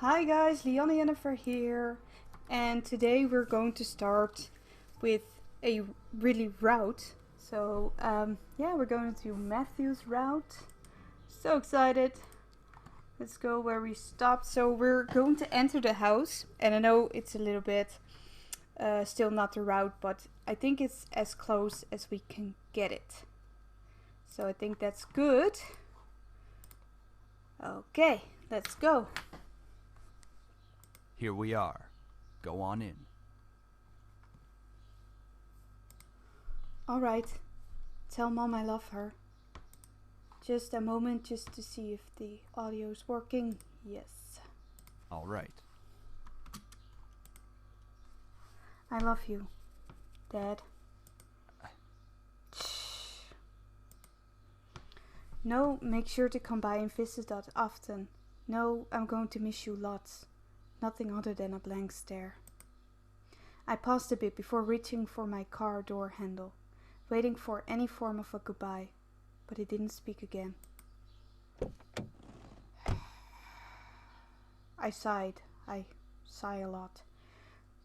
Hi guys, LianneJennifer here, and today we're going to start with a really route. Yeah, we're going to Matthew's route. So excited. Let's go where we stopped. So we're going to enter the house, and I know it's a little bit still not the route, but I think it's as close as we can get it. So I think that's good. Okay, let's go. Here we are. Go on in. Alright, tell Mom I love her. Just a moment just to see if the audio is working. Yes. All right. I love you, Dad. No, make sure to come by and visit us often. No, I'm going to miss you lots. Nothing other than a blank stare. I paused a bit before reaching for my car door handle, waiting for any form of a goodbye, but he didn't speak again. I sighed. I sigh a lot.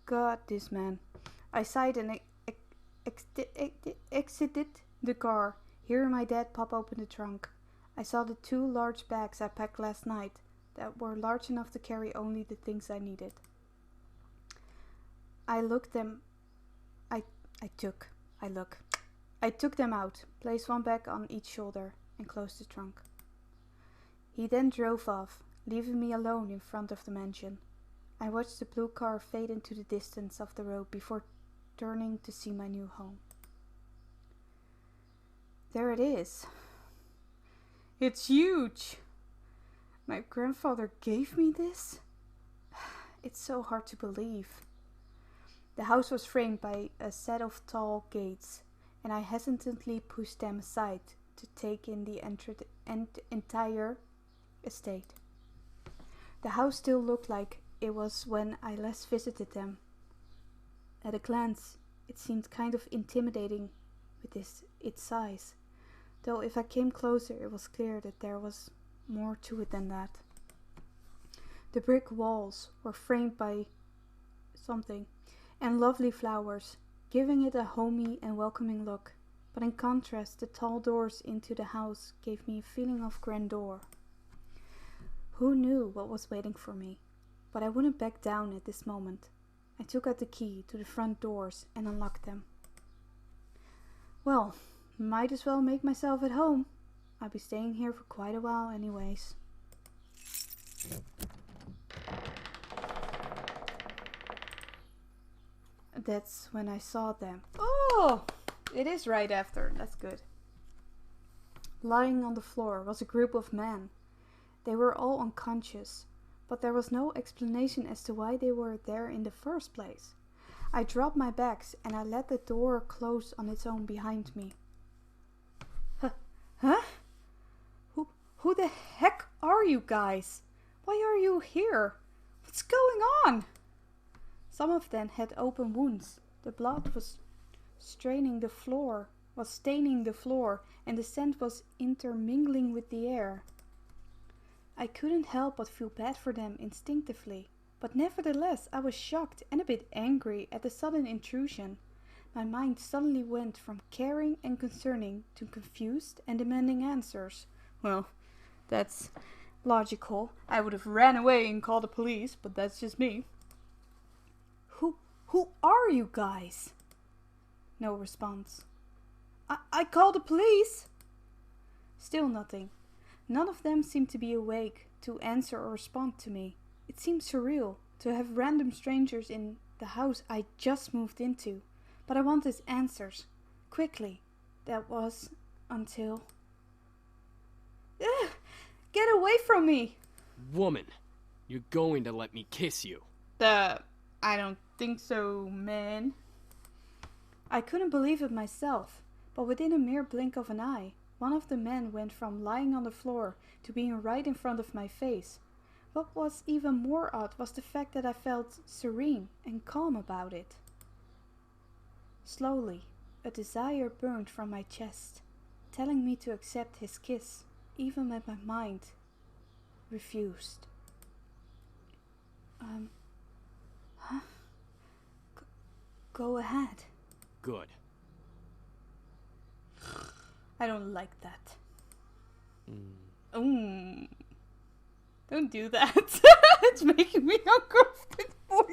God, this man. I sighed and exited the car, hearing my dad pop open the trunk. I saw the 2 large bags I packed last night that were large enough to carry only the things I needed. I took them out, placed one bag on each shoulder, and closed the trunk. He then drove off, leaving me alone in front of the mansion. I watched the blue car fade into the distance of the road before turning to see my new home. There it is. It's huge! My grandfather gave me this? It's so hard to believe. The house was framed by a set of tall gates, and I hesitantly pushed them aside to take in the entire estate. The house still looked like it was when I last visited them. At a glance, it seemed kind of intimidating with its size, though if I came closer it was clear that there was more to it than that. The brick walls were framed by something, and lovely flowers, giving it a homey and welcoming look, but in contrast the tall doors into the house gave me a feeling of grandeur. Who knew what was waiting for me? But I wouldn't back down at this moment. I took out the key to the front doors and unlocked them. Well, might as well make myself at home. I'll be staying here for quite a while anyways. That's when I saw them. Oh, it is right after. That's good. Lying on the floor was a group of men. They were all unconscious, but there was no explanation as to why they were there in the first place. I dropped my bags and I let the door close on its own behind me. Huh? Who the heck are you guys? Why are you here? What's going on? Some of them had open wounds. The blood was staining the floor, and the scent was intermingling with the air. I couldn't help but feel bad for them instinctively, but nevertheless I was shocked and a bit angry at the sudden intrusion. My mind suddenly went from caring and concerning to confused and demanding answers. Well, that's logical. I would have ran away and called the police, but that's just me. Who are you guys? No response. I called the police. Still nothing. None of them seemed to be awake to answer or respond to me. It seemed surreal to have random strangers in the house I just moved into. But I wanted answers. Quickly. That was until... Get away from me! Woman, you're going to let me kiss you. I don't think so, man. I couldn't believe it myself, but within a mere blink of an eye, one of the men went from lying on the floor to being right in front of my face. What was even more odd was the fact that I felt serene and calm about it. Slowly, a desire burned from my chest, telling me to accept his kiss, even when my mind refused. Huh? Go ahead. Good. I don't like that. Don't do that. It's making me uncomfortable.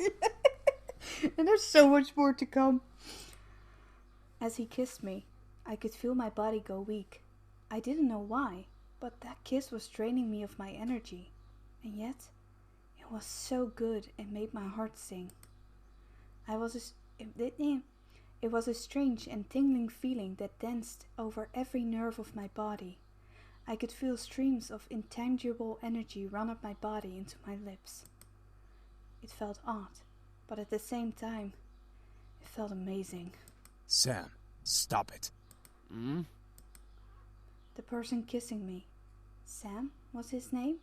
And there's so much more to come. As he kissed me, I could feel my body go weak. I didn't know why, but that kiss was draining me of my energy. And yet, it was so good it made my heart sing. It was a strange and tingling feeling that danced over every nerve of my body. I could feel streams of intangible energy run up my body into my lips. It felt odd, but at the same time, it felt amazing. Sam, stop it. The person kissing me, Sam was his name,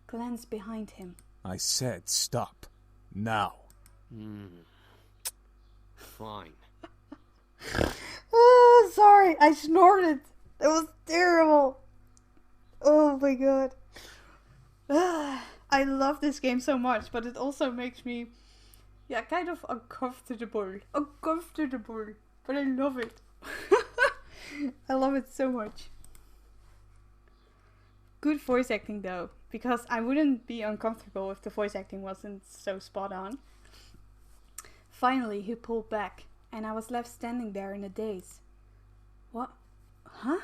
glanced behind him. I said stop. Now. Fine. Sorry, I snorted. That was terrible. Oh my god. I love this game so much, but it also makes me, kind of uncomfortable. But I love it. I love it so much. Good voice acting though, because I wouldn't be uncomfortable if the voice acting wasn't so spot on. Finally, he pulled back, and I was left standing there in a daze. What? Huh?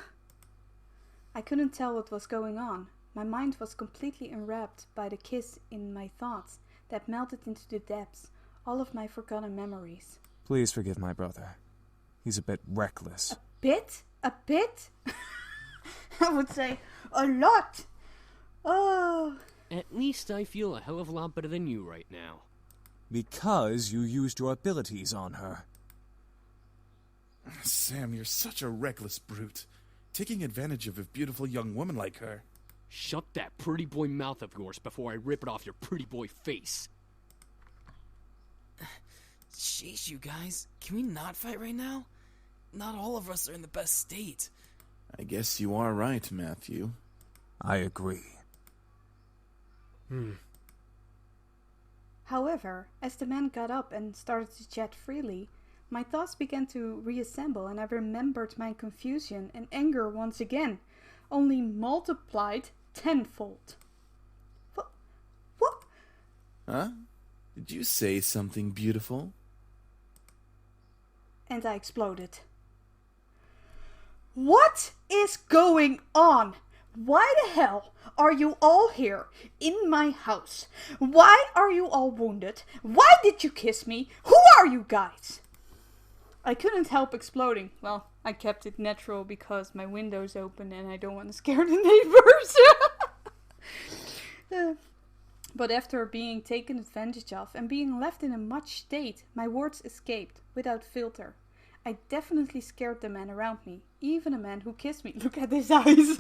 I couldn't tell what was going on. My mind was completely enwrapped by the kiss in my thoughts that melted into the depths, all of my forgotten memories. Please forgive my brother. He's a bit reckless. A bit? A bit? I would say a lot. Oh. At least I feel a hell of a lot better than you right now. Because you used your abilities on her. Sam, you're such a reckless brute. Taking advantage of a beautiful young woman like her. Shut that pretty boy mouth of yours before I rip it off your pretty boy face. Jeez, you guys. Can we not fight right now? Not all of us are in the best state. I guess you are right, Matthew. I agree. However, as the man got up and started to chat freely, my thoughts began to reassemble, and I remembered my confusion and anger once again, only multiplied tenfold. What? Huh? Did you say something beautiful? And I exploded. What is going on? Why the hell are you all here in my house? Why are you all wounded? Why did you kiss me? Who are you guys? I couldn't help exploding. Well, I kept it natural because my window's open and I don't want to scare the neighbors. But after being taken advantage of and being left in a much state, my words escaped without filter. I definitely scared the man around me, even a man who kissed me. Look at his eyes.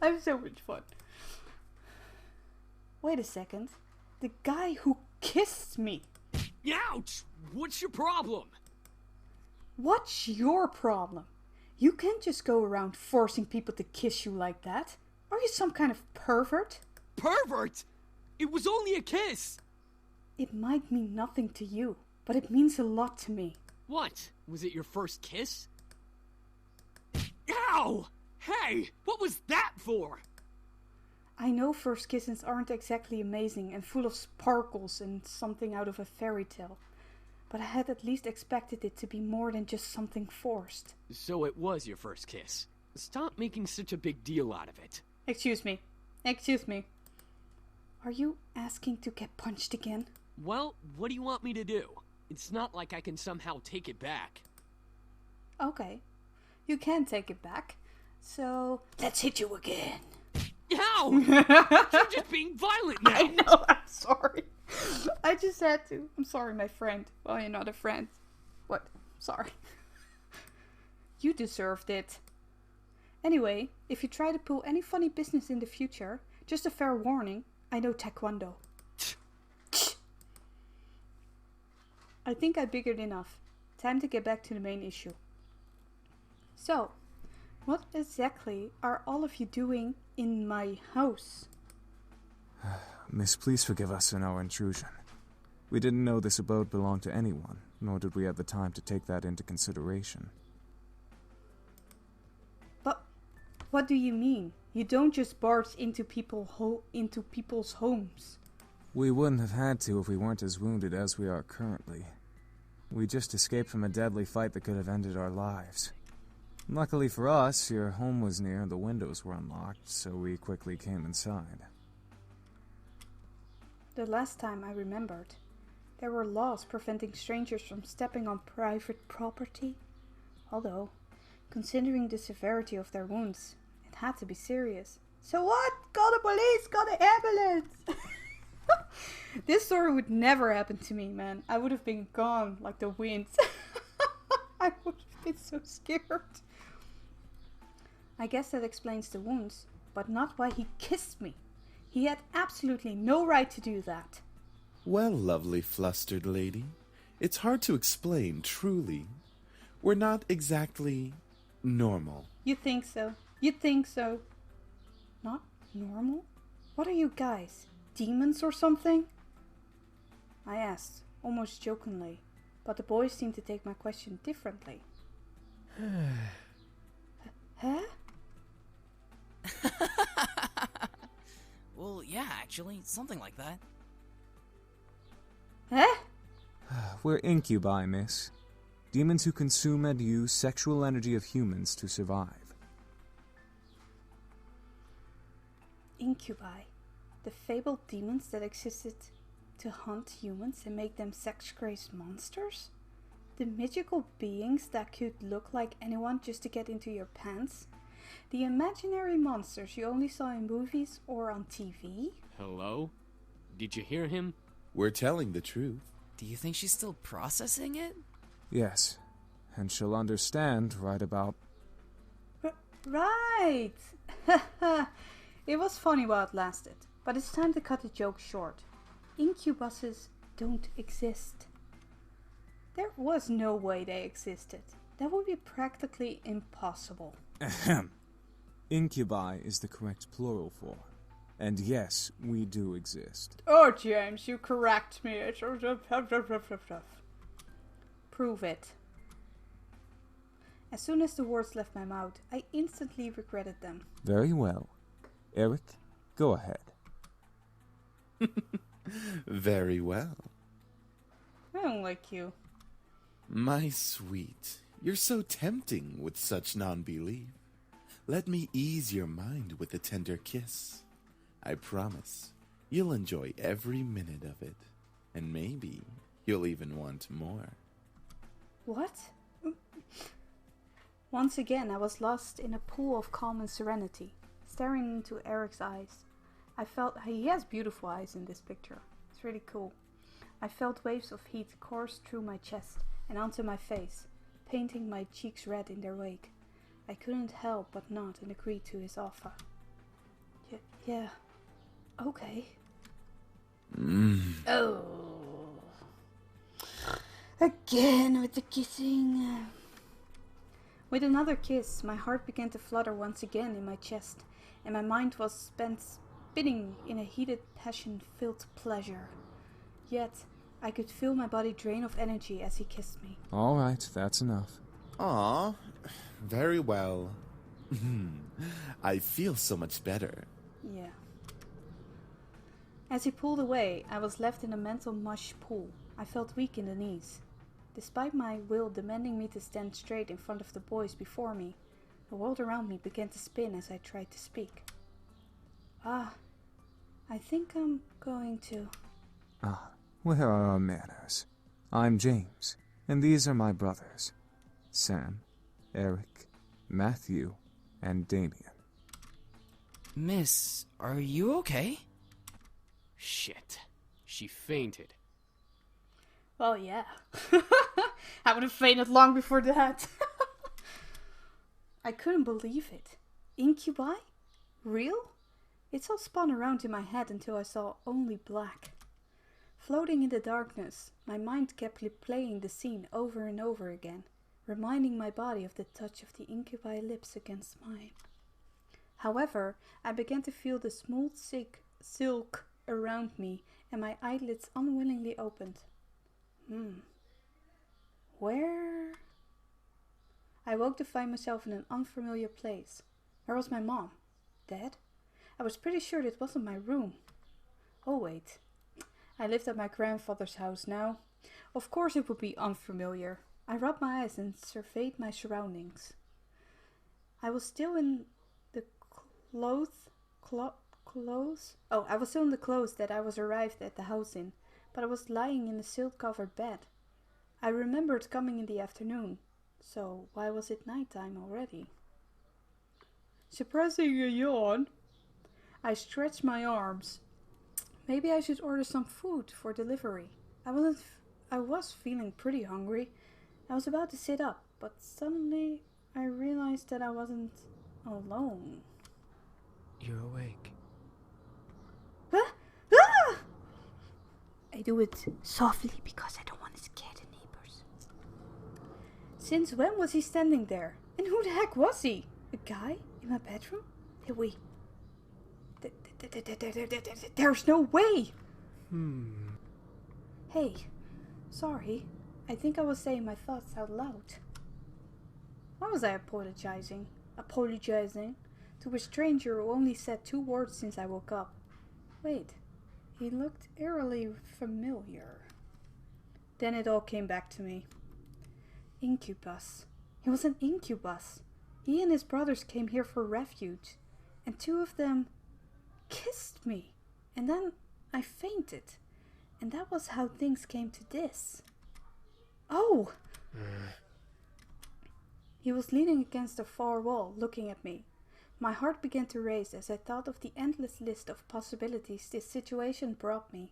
I have so much fun. Wait a second. The guy who kissed me. Ouch! What's your problem? What's your problem? You can't just go around forcing people to kiss you like that. Are you some kind of pervert? Pervert! It was only a kiss! It might mean nothing to you, but it means a lot to me. What? Was it your first kiss? Ow! Hey! What was that for? I know first kisses aren't exactly amazing and full of sparkles and something out of a fairy tale, but I had at least expected it to be more than just something forced. So it was your first kiss. Stop making such a big deal out of it. Excuse me. Are you asking to get punched again? Well, what do you want me to do? It's not like I can somehow take it back. Okay. You can take it back. So, let's hit you again. Ow! You're just being violent now! I know, I'm sorry. I just had to. I'm sorry, my friend. Well, you're not a friend. What? Sorry. You deserved it. Anyway, if you try to pull any funny business in the future, just a fair warning, I know Taekwondo. I think I biggered enough. Time to get back to the main issue. So, what exactly are all of you doing in my house? Miss, please forgive us in our intrusion. We didn't know this abode belonged to anyone, nor did we have the time to take that into consideration. But what do you mean? You don't just barge into people's homes. We wouldn't have had to if we weren't as wounded as we are currently. We just escaped from a deadly fight that could have ended our lives. Luckily for us, your home was near and the windows were unlocked, so we quickly came inside. The last time I remembered, there were laws preventing strangers from stepping on private property. Although, considering the severity of their wounds, it had to be serious. So what? Call the police! Call the ambulance! This story would never happen to me, man. I would have been gone like the wind. I would have been so scared. I guess that explains the wounds, but not why he kissed me. He had absolutely no right to do that. Well, lovely flustered lady, it's hard to explain, truly. We're not exactly normal. You think so? You think so? Not normal? What are you guys? Demons or something? I asked, almost jokingly, but the boys seemed to take my question differently. Huh? Well, yeah, actually, something like that. Huh? We're incubi, miss. Demons who consume and use sexual energy of humans to survive. Incubi. The fabled demons that existed to hunt humans and make them sex-crazed monsters? The magical beings that could look like anyone just to get into your pants? The imaginary monsters you only saw in movies or on TV? Hello? Did you hear him? We're telling the truth. Do you think she's still processing it? Yes, and she'll understand right about... Right! It was funny while it lasted, but it's time to cut the joke short. Incubuses don't exist. There was no way they existed. That would be practically impossible. Ahem. Incubi is the correct plural form. And yes, we do exist. Oh, James, you correct me. Prove it. As soon as the words left my mouth, I instantly regretted them. Very well. Eric, go ahead. Very well. I don't like you. My sweet, you're so tempting with such non-belief. Let me ease your mind with a tender kiss. I promise you'll enjoy every minute of it. And maybe you'll even want more. What? Once again, I was lost in a pool of calm and serenity, staring into Eric's eyes. I felt he has beautiful eyes in this picture. It's really cool. I felt waves of heat course through my chest and onto my face, painting my cheeks red in their wake. I couldn't help but nod and agree to his offer. Yeah. Okay. Oh. Again with the kissing. With another kiss, my heart began to flutter once again in my chest, and my mind was spinning in a heated, passion-filled pleasure. Yet, I could feel my body drain of energy as he kissed me. All right, that's enough. Aw, very well. I feel so much better. Yeah. As he pulled away, I was left in a mental mush pool. I felt weak in the knees. Despite my will demanding me to stand straight in front of the boys before me, the world around me began to spin as I tried to speak. I think I'm going to... Where are our manners? I'm James, and these are my brothers. Sam, Eric, Matthew, and Damien. Miss, are you okay? Shit. She fainted. Well, yeah. I would have fainted long before that. I couldn't believe it. Incubi? Real? It all spun around in my head until I saw only black. Floating in the darkness, my mind kept replaying the scene over and over again, reminding my body of the touch of the incubi lips against mine. However, I began to feel the smooth silk around me and my eyelids unwillingly opened. Where? I woke to find myself in an unfamiliar place. Where was my mom? Dead? I was pretty sure it wasn't my room. Oh wait. I lived at my grandfather's house now. Of course it would be unfamiliar. I rubbed my eyes and surveyed my surroundings. I was still in the clothes that I was arrived at the house in, but I was lying in a silk-covered bed. I remembered coming in the afternoon, so why was it nighttime already? Suppressing a yawn, I stretched my arms. Maybe I should order some food for delivery. I was feeling pretty hungry. I was about to sit up, but suddenly I realized that I wasn't alone. You're awake. Huh? Ah! I do it softly because I don't want to scare the neighbors. Since when was he standing there? And who the heck was he? A guy in my bedroom? There's no way! Hey, sorry. I think I was saying my thoughts out loud. Why was I apologizing? To a stranger who only said 2 words since I woke up. Wait, he looked eerily familiar. Then it all came back to me. Incubus. He was an incubus. He and his brothers came here for refuge, and 2 of them kissed me. And then I fainted. And that was how things came to this. Oh! He was leaning against a far wall, looking at me. My heart began to race as I thought of the endless list of possibilities this situation brought me.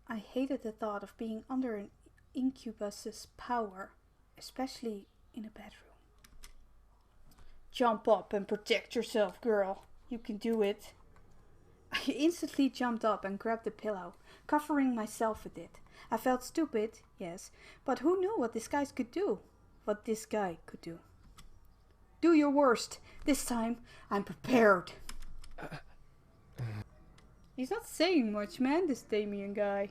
I hated the thought of being under an incubus's power, especially in a bedroom. Jump up and protect yourself, girl. You can do it. I instantly jumped up and grabbed the pillow, covering myself with it. I felt stupid, yes, but who knew what this guy could do? Do your worst. This time, I'm prepared. He's not saying much, man, this Damien guy.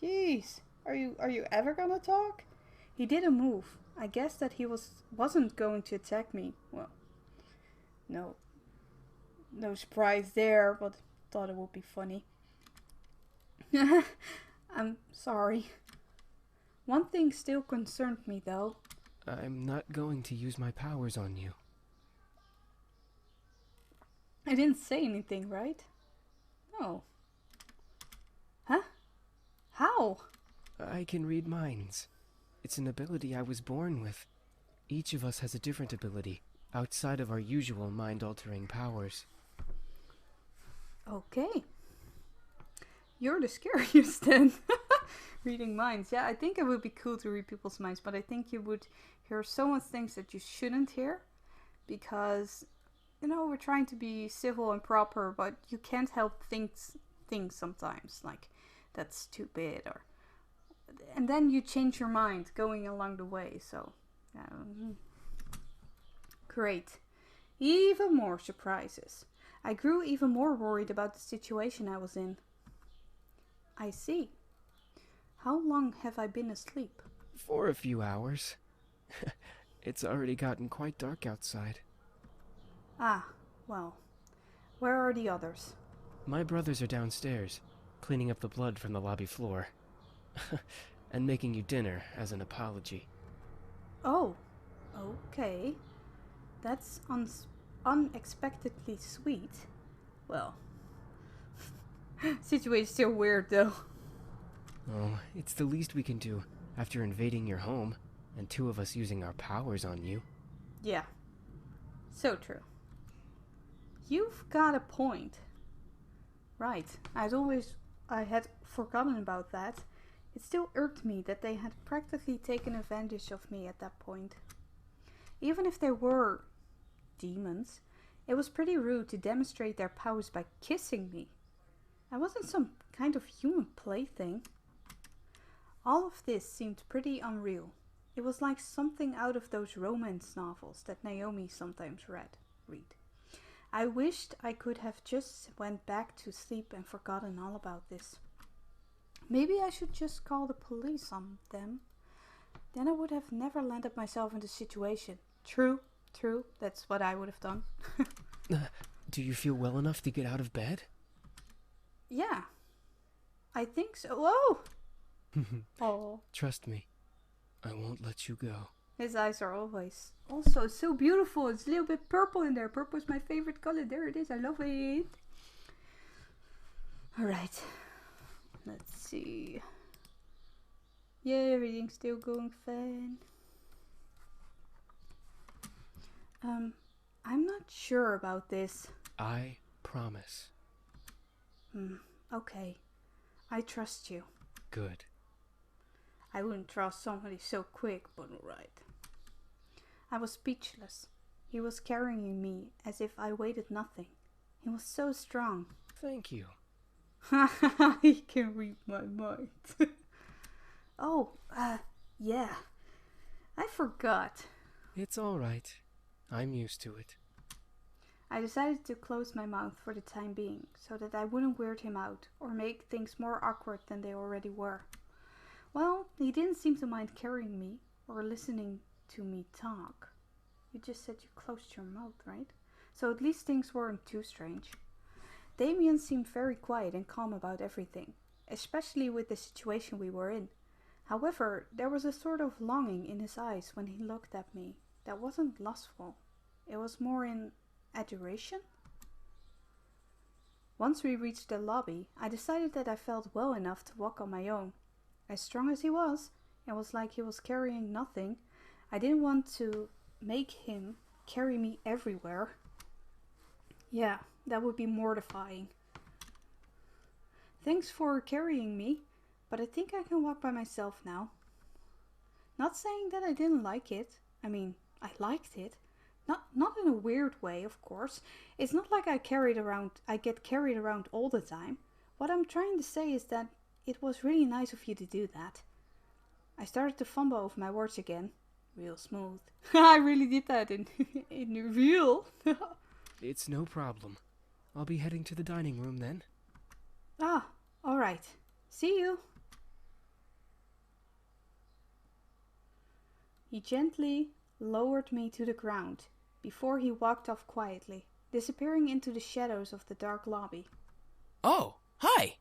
Jeez, are you ever gonna talk? He didn't move. I guess that he wasn't going to attack me. Well, no surprise there, but thought it would be funny. I'm sorry. One thing still concerned me, though. I'm not going to use my powers on you. I didn't say anything, right? No. Huh? How? I can read minds. It's an ability I was born with. Each of us has a different ability, outside of our usual mind-altering powers. Okay. You're the scariest then. Reading minds. Yeah, I think it would be cool to read people's minds, but I think you would hear so much things that you shouldn't hear. Because, we're trying to be civil and proper, but you can't help things sometimes. Like, that's stupid, and then you change your mind going along the way, so... Great. Even more surprises. I grew even more worried about the situation I was in. I see. How long have I been asleep? For a few hours. It's already gotten quite dark outside. Ah, well. Where are the others? My brothers are downstairs, cleaning up the blood from the lobby floor. And making you dinner as an apology. Oh, okay. That's unexpectedly sweet. Well, situation's still weird though. Oh, it's the least we can do after invading your home and 2 of us using our powers on you. Yeah, so true. You've got a point. Right, I had forgotten about that. It still irked me that they had practically taken advantage of me at that point. Even if they were demons, it was pretty rude to demonstrate their powers by kissing me. I wasn't some kind of human plaything. All of this seemed pretty unreal. It was like something out of those romance novels that Naomi sometimes read. I wished I could have just went back to sleep and forgotten all about this. Maybe I should just call the police on them. Then I would have never landed myself in this situation. True, that's what I would have done. Do you feel well enough to get out of bed? Yeah, I think so. Whoa! Oh. Trust me, I won't let you go. His eyes are always also so beautiful. It's a little bit purple in there. Purple is my favorite color. There it is. I love it. Alright. Let's see. Yeah, everything's still going fine. I'm not sure about this. I promise. Okay. I trust you. Good. I wouldn't trust somebody so quick, but alright. I was speechless. He was carrying me as if I weighed nothing. He was so strong. Thank you. He can read my mind. Yeah. I forgot. It's alright. I'm used to it. I decided to close my mouth for the time being, so that I wouldn't weird him out, or make things more awkward than they already were. Well, he didn't seem to mind carrying me, or listening to me talk. You just said you closed your mouth, right? So at least things weren't too strange. Damien seemed very quiet and calm about everything, especially with the situation we were in. However, there was a sort of longing in his eyes when he looked at me that wasn't lustful. It was more in adoration. Once we reached the lobby, I decided that I felt well enough to walk on my own. As strong as he was, it was like he was carrying nothing. I didn't want to make him carry me everywhere. Yeah, that would be mortifying. Thanks for carrying me, but I think I can walk by myself now. Not saying that I didn't like it. I mean, I liked it. Not in a weird way, of course. It's not like I get carried around all the time. What I'm trying to say is that it was really nice of you to do that. I started to fumble over my words again. Real smooth. I really did that in real. It's no problem. I'll be heading to the dining room then. Ah, alright. See you. He gently lowered me to the ground before he walked off quietly, disappearing into the shadows of the dark lobby. Oh, hi!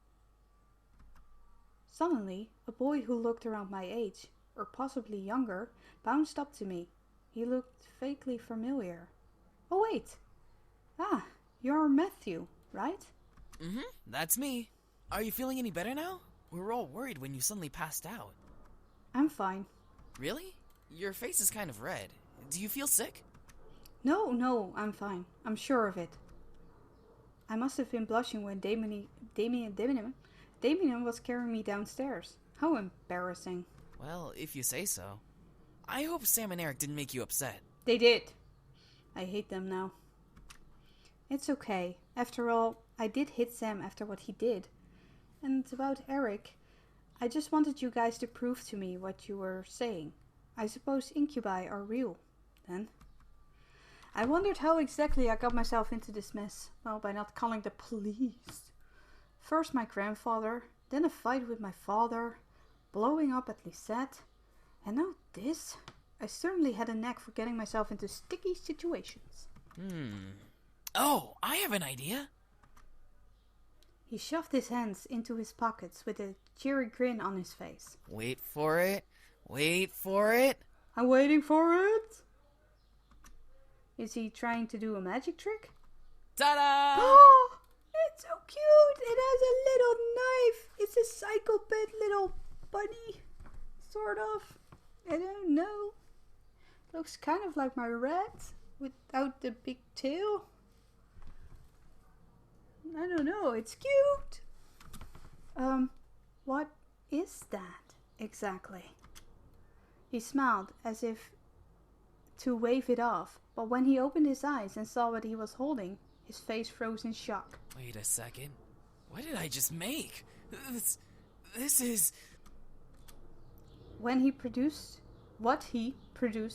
Suddenly, a boy who looked around my age, or possibly younger, bounced up to me. He looked vaguely familiar. Oh wait! Ah, you're Matthew, right? That's me. Are you feeling any better now? We were all worried when you suddenly passed out. I'm fine. Really? Your face is kind of red. Do you feel sick? No, I'm fine. I'm sure of it. I must have been blushing when Damien was carrying me downstairs. How embarrassing. Well, if you say so. I hope Sam and Eric didn't make you upset. They did. I hate them now. It's okay. After all, I did hit Sam after what he did. And about Eric, I just wanted you guys to prove to me what you were saying. I suppose incubi are real, then. I wondered how exactly I got myself into this mess. Well, by not calling the police. First my grandfather, then a fight with my father, blowing up at Lisette, and now this. I certainly had a knack for getting myself into sticky situations. Oh, I have an idea. He shoved his hands into his pockets with a cheery grin on his face. Wait for it. Wait for it. I'm waiting for it. Is he trying to do a magic trick? Ta-da! Oh, it's so cute. It has a little knife. It's a psychopath little bunny. Sort of. I don't know. Looks kind of like my rat without the big tail. I don't know. It's cute. What is that exactly? He smiled as if to wave it off, but when he opened his eyes and saw what he was holding, his face froze in shock. Wait a second. What did I just make? This is... What he produced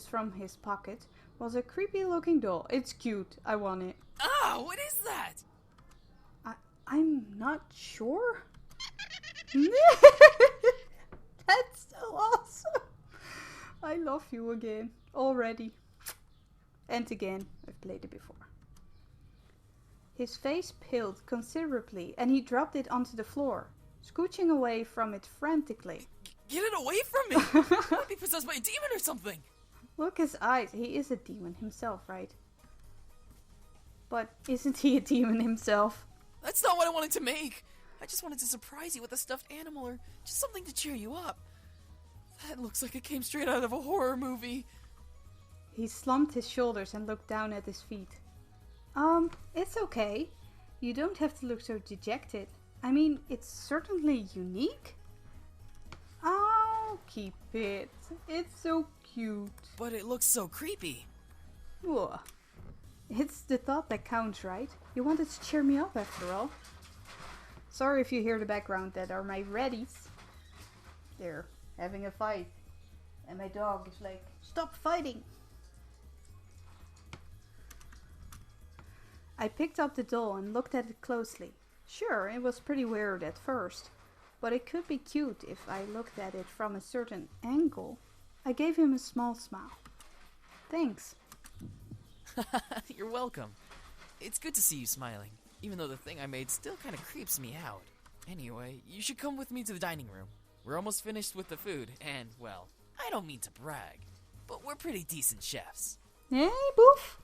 from his pocket was a creepy looking doll. It's cute. I want it. Ah! Wow, what is that? I'm not sure. That's so awesome. I love you again. Already. And again. I've played it before. His face paled considerably and he dropped it onto the floor, scooching away from it frantically. Get it away from me! I might be possessed by a demon or something! Look his eyes. He is a demon himself, right? But isn't he a demon himself? That's not what I wanted to make. I just wanted to surprise you with a stuffed animal or just something to cheer you up. That looks like it came straight out of a horror movie. He slumped his shoulders and looked down at his feet. It's okay. You don't have to look so dejected. I mean, it's certainly unique. I'll keep it. It's so cute. But it looks so creepy. Ugh. It's the thought that counts, right? You wanted to cheer me up after all. Sorry if you hear the background, that are my reddies. They're having a fight. And my dog is like, stop fighting. I picked up the doll and looked at it closely. Sure, it was pretty weird at first, but it could be cute if I looked at it from a certain angle. I gave him a small smile. Thanks. You're welcome. It's good to see you smiling, even though the thing I made still kind of creeps me out. Anyway, you should come with me to the dining room. We're almost finished with the food, and, well, I don't mean to brag, but we're pretty decent chefs. Hé, boef?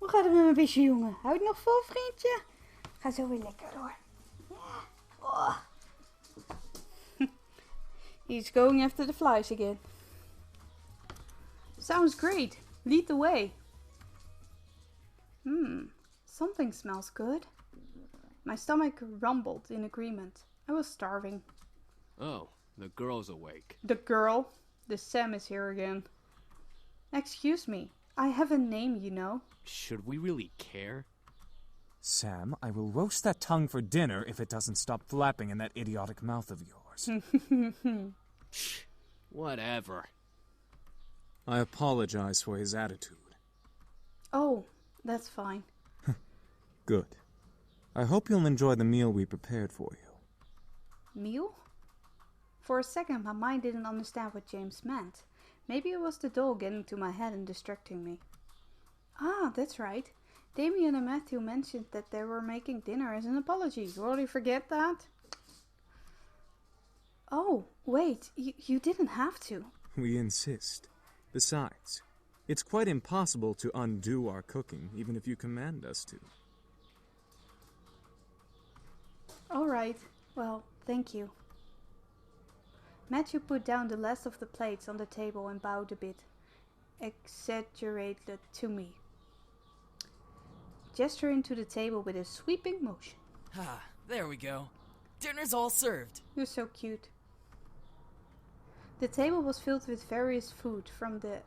Hoe gaat het met mijn visje, jongen? Houd nog vol, vriendje? Ga zo weer lekker hoor. Ja. Oh. He's going after the flies again. Sounds great. Lead the way. Something smells good. My stomach rumbled in agreement. I was starving. Oh, the girl's awake. The girl? The Sam is here again. Excuse me. I have a name, you know. Should we really care? Sam, I will roast that tongue for dinner if it doesn't stop flapping in that idiotic mouth of yours. Shh. Whatever. I apologize for his attitude. Oh, that's fine. Good. I hope you'll enjoy the meal we prepared for you. Meal? For a second, my mind didn't understand what James meant. Maybe it was the doll getting to my head and distracting me. Ah, that's right. Damien and Matthew mentioned that they were making dinner as an apology. You already forget that? Oh, wait. You didn't have to. We insist. Besides, it's quite impossible to undo our cooking, even if you command us to. All right. Well, thank you. Matthew put down the last of the plates on the table and bowed a bit, exaggerated to me, gesturing to the table with a sweeping motion. Ah, there we go. Dinner's all served. You're so cute. The table was filled with various food from the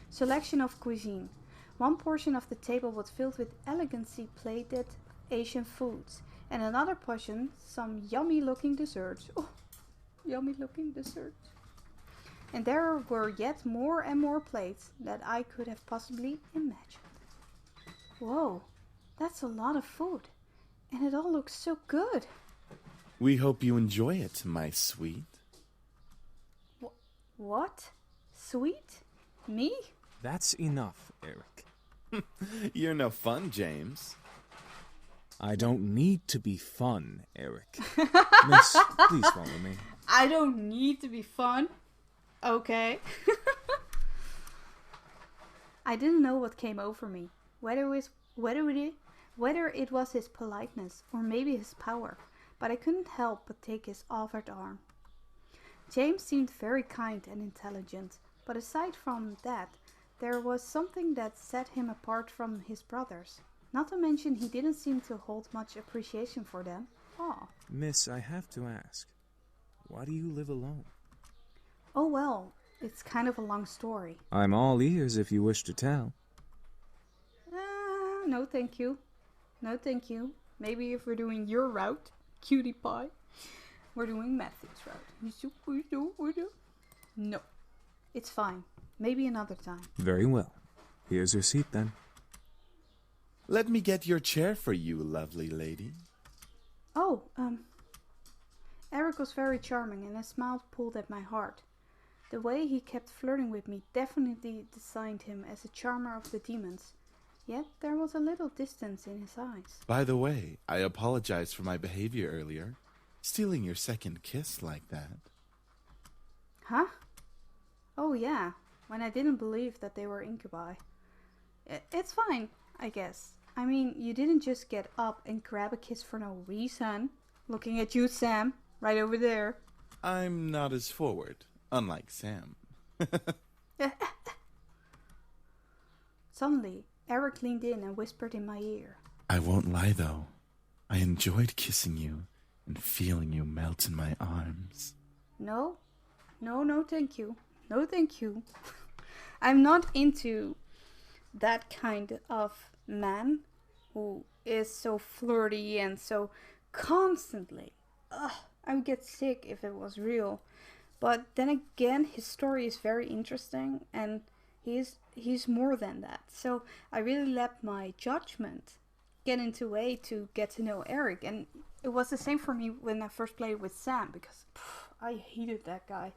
selection of cuisine. One portion of the table was filled with elegantly plated Asian foods, and another portion some yummy-looking desserts. Oh, yummy-looking desserts. And there were yet more and more plates that I could have possibly imagined. Whoa, that's a lot of food, and it all looks so good. We hope you enjoy it, my sweet. What? Sweet? Me? That's enough, Eric. You're no fun, James. I don't need to be fun, Eric. Miss, please follow me. I don't need to be fun. Okay. I didn't know what came over me. Whether it was his politeness or maybe his power, but I couldn't help but take his offered arm. James seemed very kind and intelligent, but aside from that, there was something that set him apart from his brothers. Not to mention he didn't seem to hold much appreciation for them. Aw. Miss, I have to ask, why do you live alone? Oh well, it's kind of a long story. I'm all ears if you wish to tell. No thank you. No thank you. Maybe if we're doing your route, cutie pie, we're doing Matthew's route. No, it's fine. Maybe another time. Very well. Here's your seat then. Let me get your chair for you, lovely lady. Oh, Eric was very charming and his smile pulled at my heart. The way he kept flirting with me definitely designed him as a charmer of the demons. Yet there was a little distance in his eyes. By the way, I apologize for my behavior earlier. Stealing your second kiss like that. Huh? Oh yeah, when I didn't believe that they were incubi. It's fine, I guess. I mean, you didn't just get up and grab a kiss for no reason. Looking at you, Sam, right over there. I'm not as forward, unlike Sam. Suddenly, Eric leaned in and whispered in my ear. I won't lie though. I enjoyed kissing you and feeling you melt in my arms. No, thank you. No, thank you. I'm not into that kind of man who is so flirty and so constantly. I would get sick if it was real. But then again, his story is very interesting and he's more than that. So I really let my judgment get into way to get to know Eric. And it was the same for me when I first played with Sam, because I hated that guy,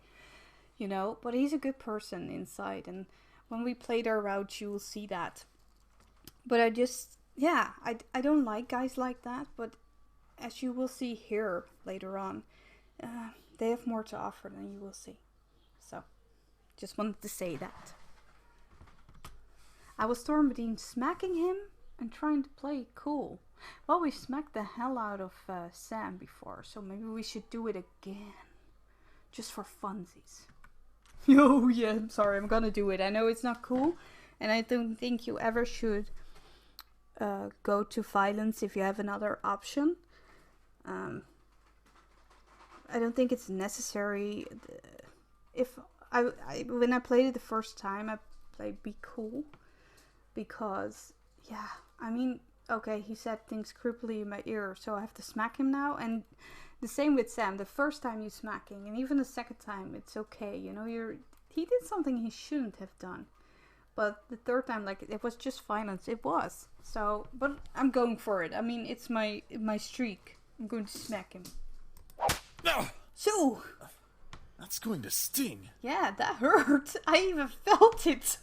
you know. But he's a good person inside, and when we played our route, you will see that. But I don't like guys like that. But as you will see here later on, they have more to offer than you will see. So, just wanted to say that. I was torn between smacking him and trying to play cool. Well, we smacked the hell out of Sam before, so maybe we should do it again. Just for funsies. Oh yeah, I'm sorry, I'm gonna do it. I know it's not cool, and I don't think you ever should go to violence if you have another option. I don't think it's necessary. When I played it the first time, I played Be Cool. Because, yeah, I mean, okay, he said things creepily in my ear, so I have to smack him now. And the same with Sam. The first time you smacking, and even the second time, it's okay. You know, he did something he shouldn't have done. But the third time, like, it was just violence. It was. So, but I'm going for it. I mean, it's my streak. I'm going to smack him. No! So! That's going to sting. Yeah, that hurt. I even felt it.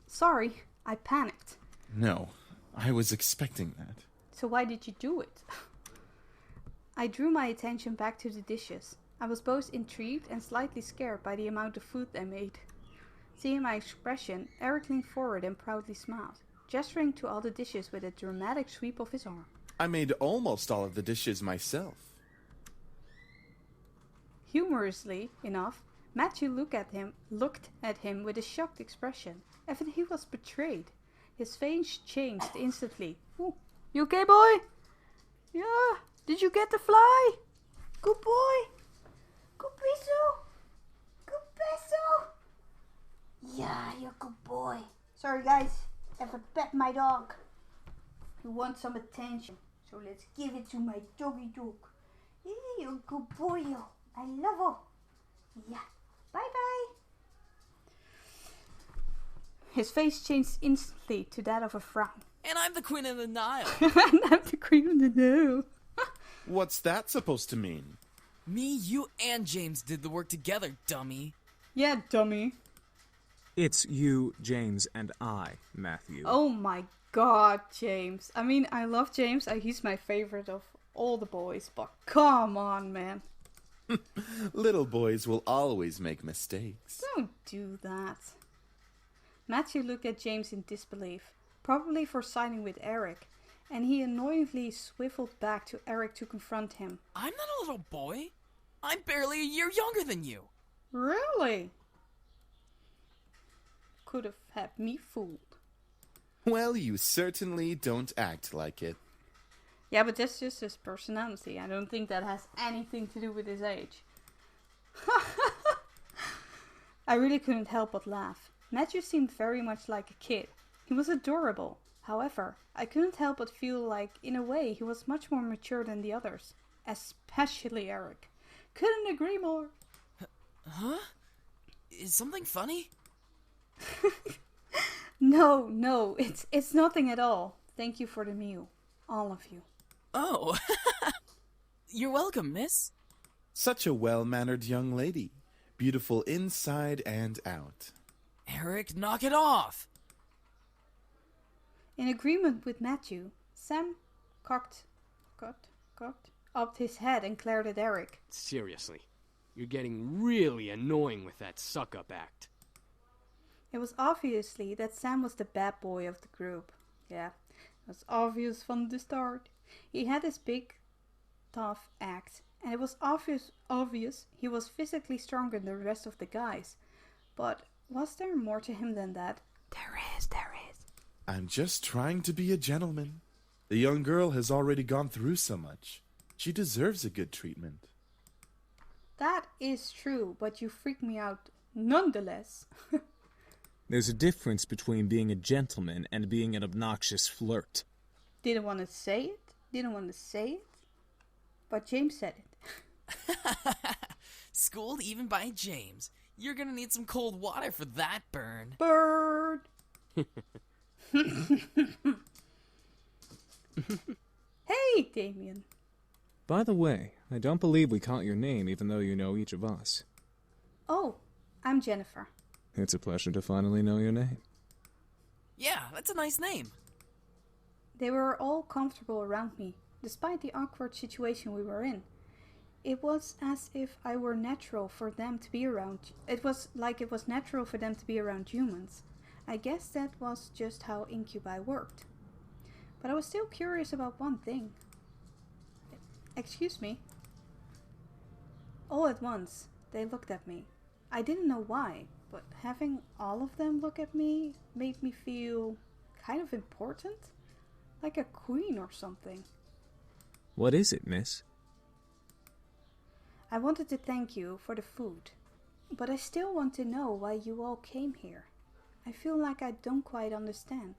Sorry, I panicked. No, I was expecting that. So why did you do it? I drew my attention back to the dishes. I was both intrigued and slightly scared by the amount of food they made. Seeing my expression, Eric leaned forward and proudly smiled, gesturing to all the dishes with a dramatic sweep of his arm. I made almost all of the dishes myself. Humorously enough, Matthew looked at him with a shocked expression, as if he was betrayed. His face changed instantly. Ooh, you okay, boy? Yeah. Did you get the fly? Good boy. Good peso. Good peso. Yeah, you're a good boy. Sorry, guys. I have to pet my dog. He wants some attention, so let's give it to my doggy dog. Yeah, you're a good boy, yo. I love you. Yeah. Bye-bye. His face changed instantly to that of a frown. And I'm the Queen of the Nile. And I'm the Queen of the Nile. What's that supposed to mean? Me, you, and James did the work together, dummy. Yeah, dummy. It's you, James, and I, Matthew. Oh my god, James. I mean, I love James. He's my favorite of all the boys, but come on, man. Little boys will always make mistakes. Don't do that. Matthew looked at James in disbelief, probably for siding with Eric, and he annoyingly swiveled back to Eric to confront him. I'm not a little boy. I'm barely a year younger than you. Really? Could have had me fooled. Well, you certainly don't act like it. Yeah, but that's just his personality. I don't think that has anything to do with his age. I really couldn't help but laugh. Matthew seemed very much like a kid. He was adorable. However, I couldn't help but feel like, in a way, he was much more mature than the others. Especially Eric. Couldn't agree more. Huh? Is something funny? No, it's nothing at all. Thank you for the meal. All of you. Oh, you're welcome, miss. Such a well-mannered young lady. Beautiful inside and out. Eric, knock it off. In agreement with Matthew, Sam cocked up his head and glared at Eric. Seriously, you're getting really annoying with that suck-up act. It was obviously that Sam was the bad boy of the group. Yeah, it was obvious from the start. He had his big, tough act, and it was obvious he was physically stronger than the rest of the guys. But was there more to him than that? There is. I'm just trying to be a gentleman. The young girl has already gone through so much. She deserves a good treatment. That is true, but you freak me out nonetheless. There's a difference between being a gentleman and being an obnoxious flirt. Didn't want to say it, but James said it. Schooled even by James. You're gonna need some cold water for that burn. Bird! Hey, Damien. By the way, I don't believe we caught your name even though you know each of us. Oh, I'm Jennifer. It's a pleasure to finally know your name. Yeah, that's a nice name. They were all comfortable around me, despite the awkward situation we were in. It was as if I were natural for them to be around. It was like it was natural for them to be around humans. I guess that was just how incubi worked. But I was still curious about one thing. Excuse me. All at once, they looked at me. I didn't know why, but having all of them look at me made me feel kind of important. Like a queen or something. What is it, miss? I wanted to thank you for the food, but I still want to know why you all came here. I feel like I don't quite understand.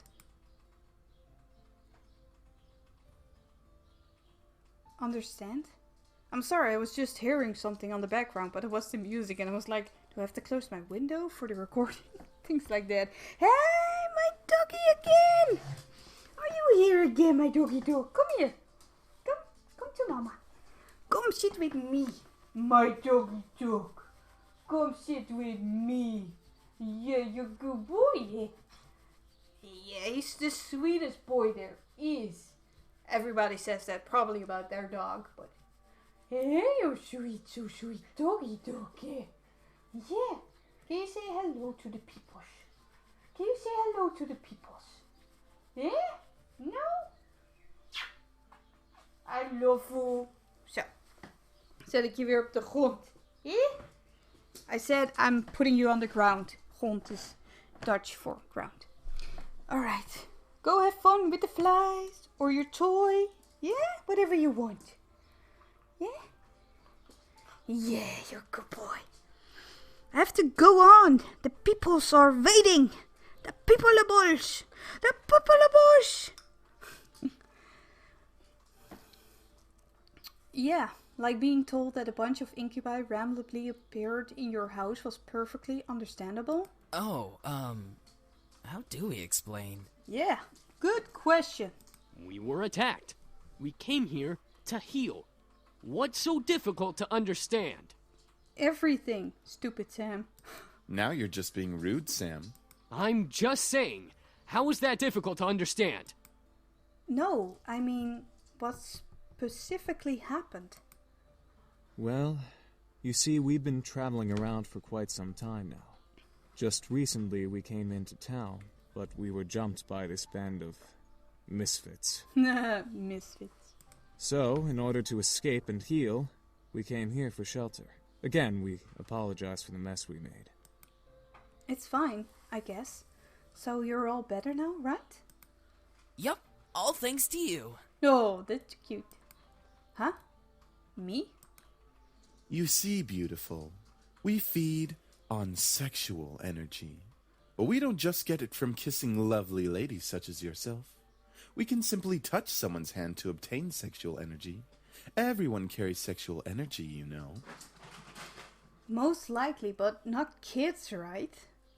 Understand? I'm sorry, I was just hearing something on the background, but it was the music and I was like, do I have to close my window for the recording? Things like that. Hey, my doggy again! Are you here again, my doggy dog? Come here. Come to mama. Come sit with me, my doggy dog. Come sit with me. Yeah, you're a good boy, yeah. Yeah, he's the sweetest boy there is. Everybody says that probably about their dog, but hey, you sweet, so sweet doggy dog, yeah. Yeah. Can you say hello to the peoples? Can you say hello to the peoples? Yeah? No? I love you. Zo. Zet ik je weer op de grond. Yeah? I said I'm putting you on the ground. Grond is Dutch for ground. Alright. Go have fun with the flies. Or your toy. Yeah? Whatever you want. Yeah? Yeah, you're a good boy. I have to go on. The peoples are waiting. The peopleables. The peopleables. Yeah, like being told that a bunch of incubi randomly appeared in your house was perfectly understandable. Oh, how do we explain? Yeah, good question. We were attacked. We came here to heal. What's so difficult to understand? Everything, stupid Sam. Now you're just being rude, Sam. I'm just saying, how is that difficult to understand? No, I mean, what specifically happened? Well, you see, we've been traveling around for quite some time now. Just recently we came into town, but we were jumped by this band of misfits. Misfits. So, in order to escape and heal, we came here for shelter. Again, we apologize for the mess we made. It's fine, I guess. So you're all better now, right? Yup, all thanks to you. Oh, that's cute. Huh? Me? You see, beautiful, we feed on sexual energy. But we don't just get it from kissing lovely ladies such as yourself. We can simply touch someone's hand to obtain sexual energy. Everyone carries sexual energy, you know. Most likely, but not kids, right?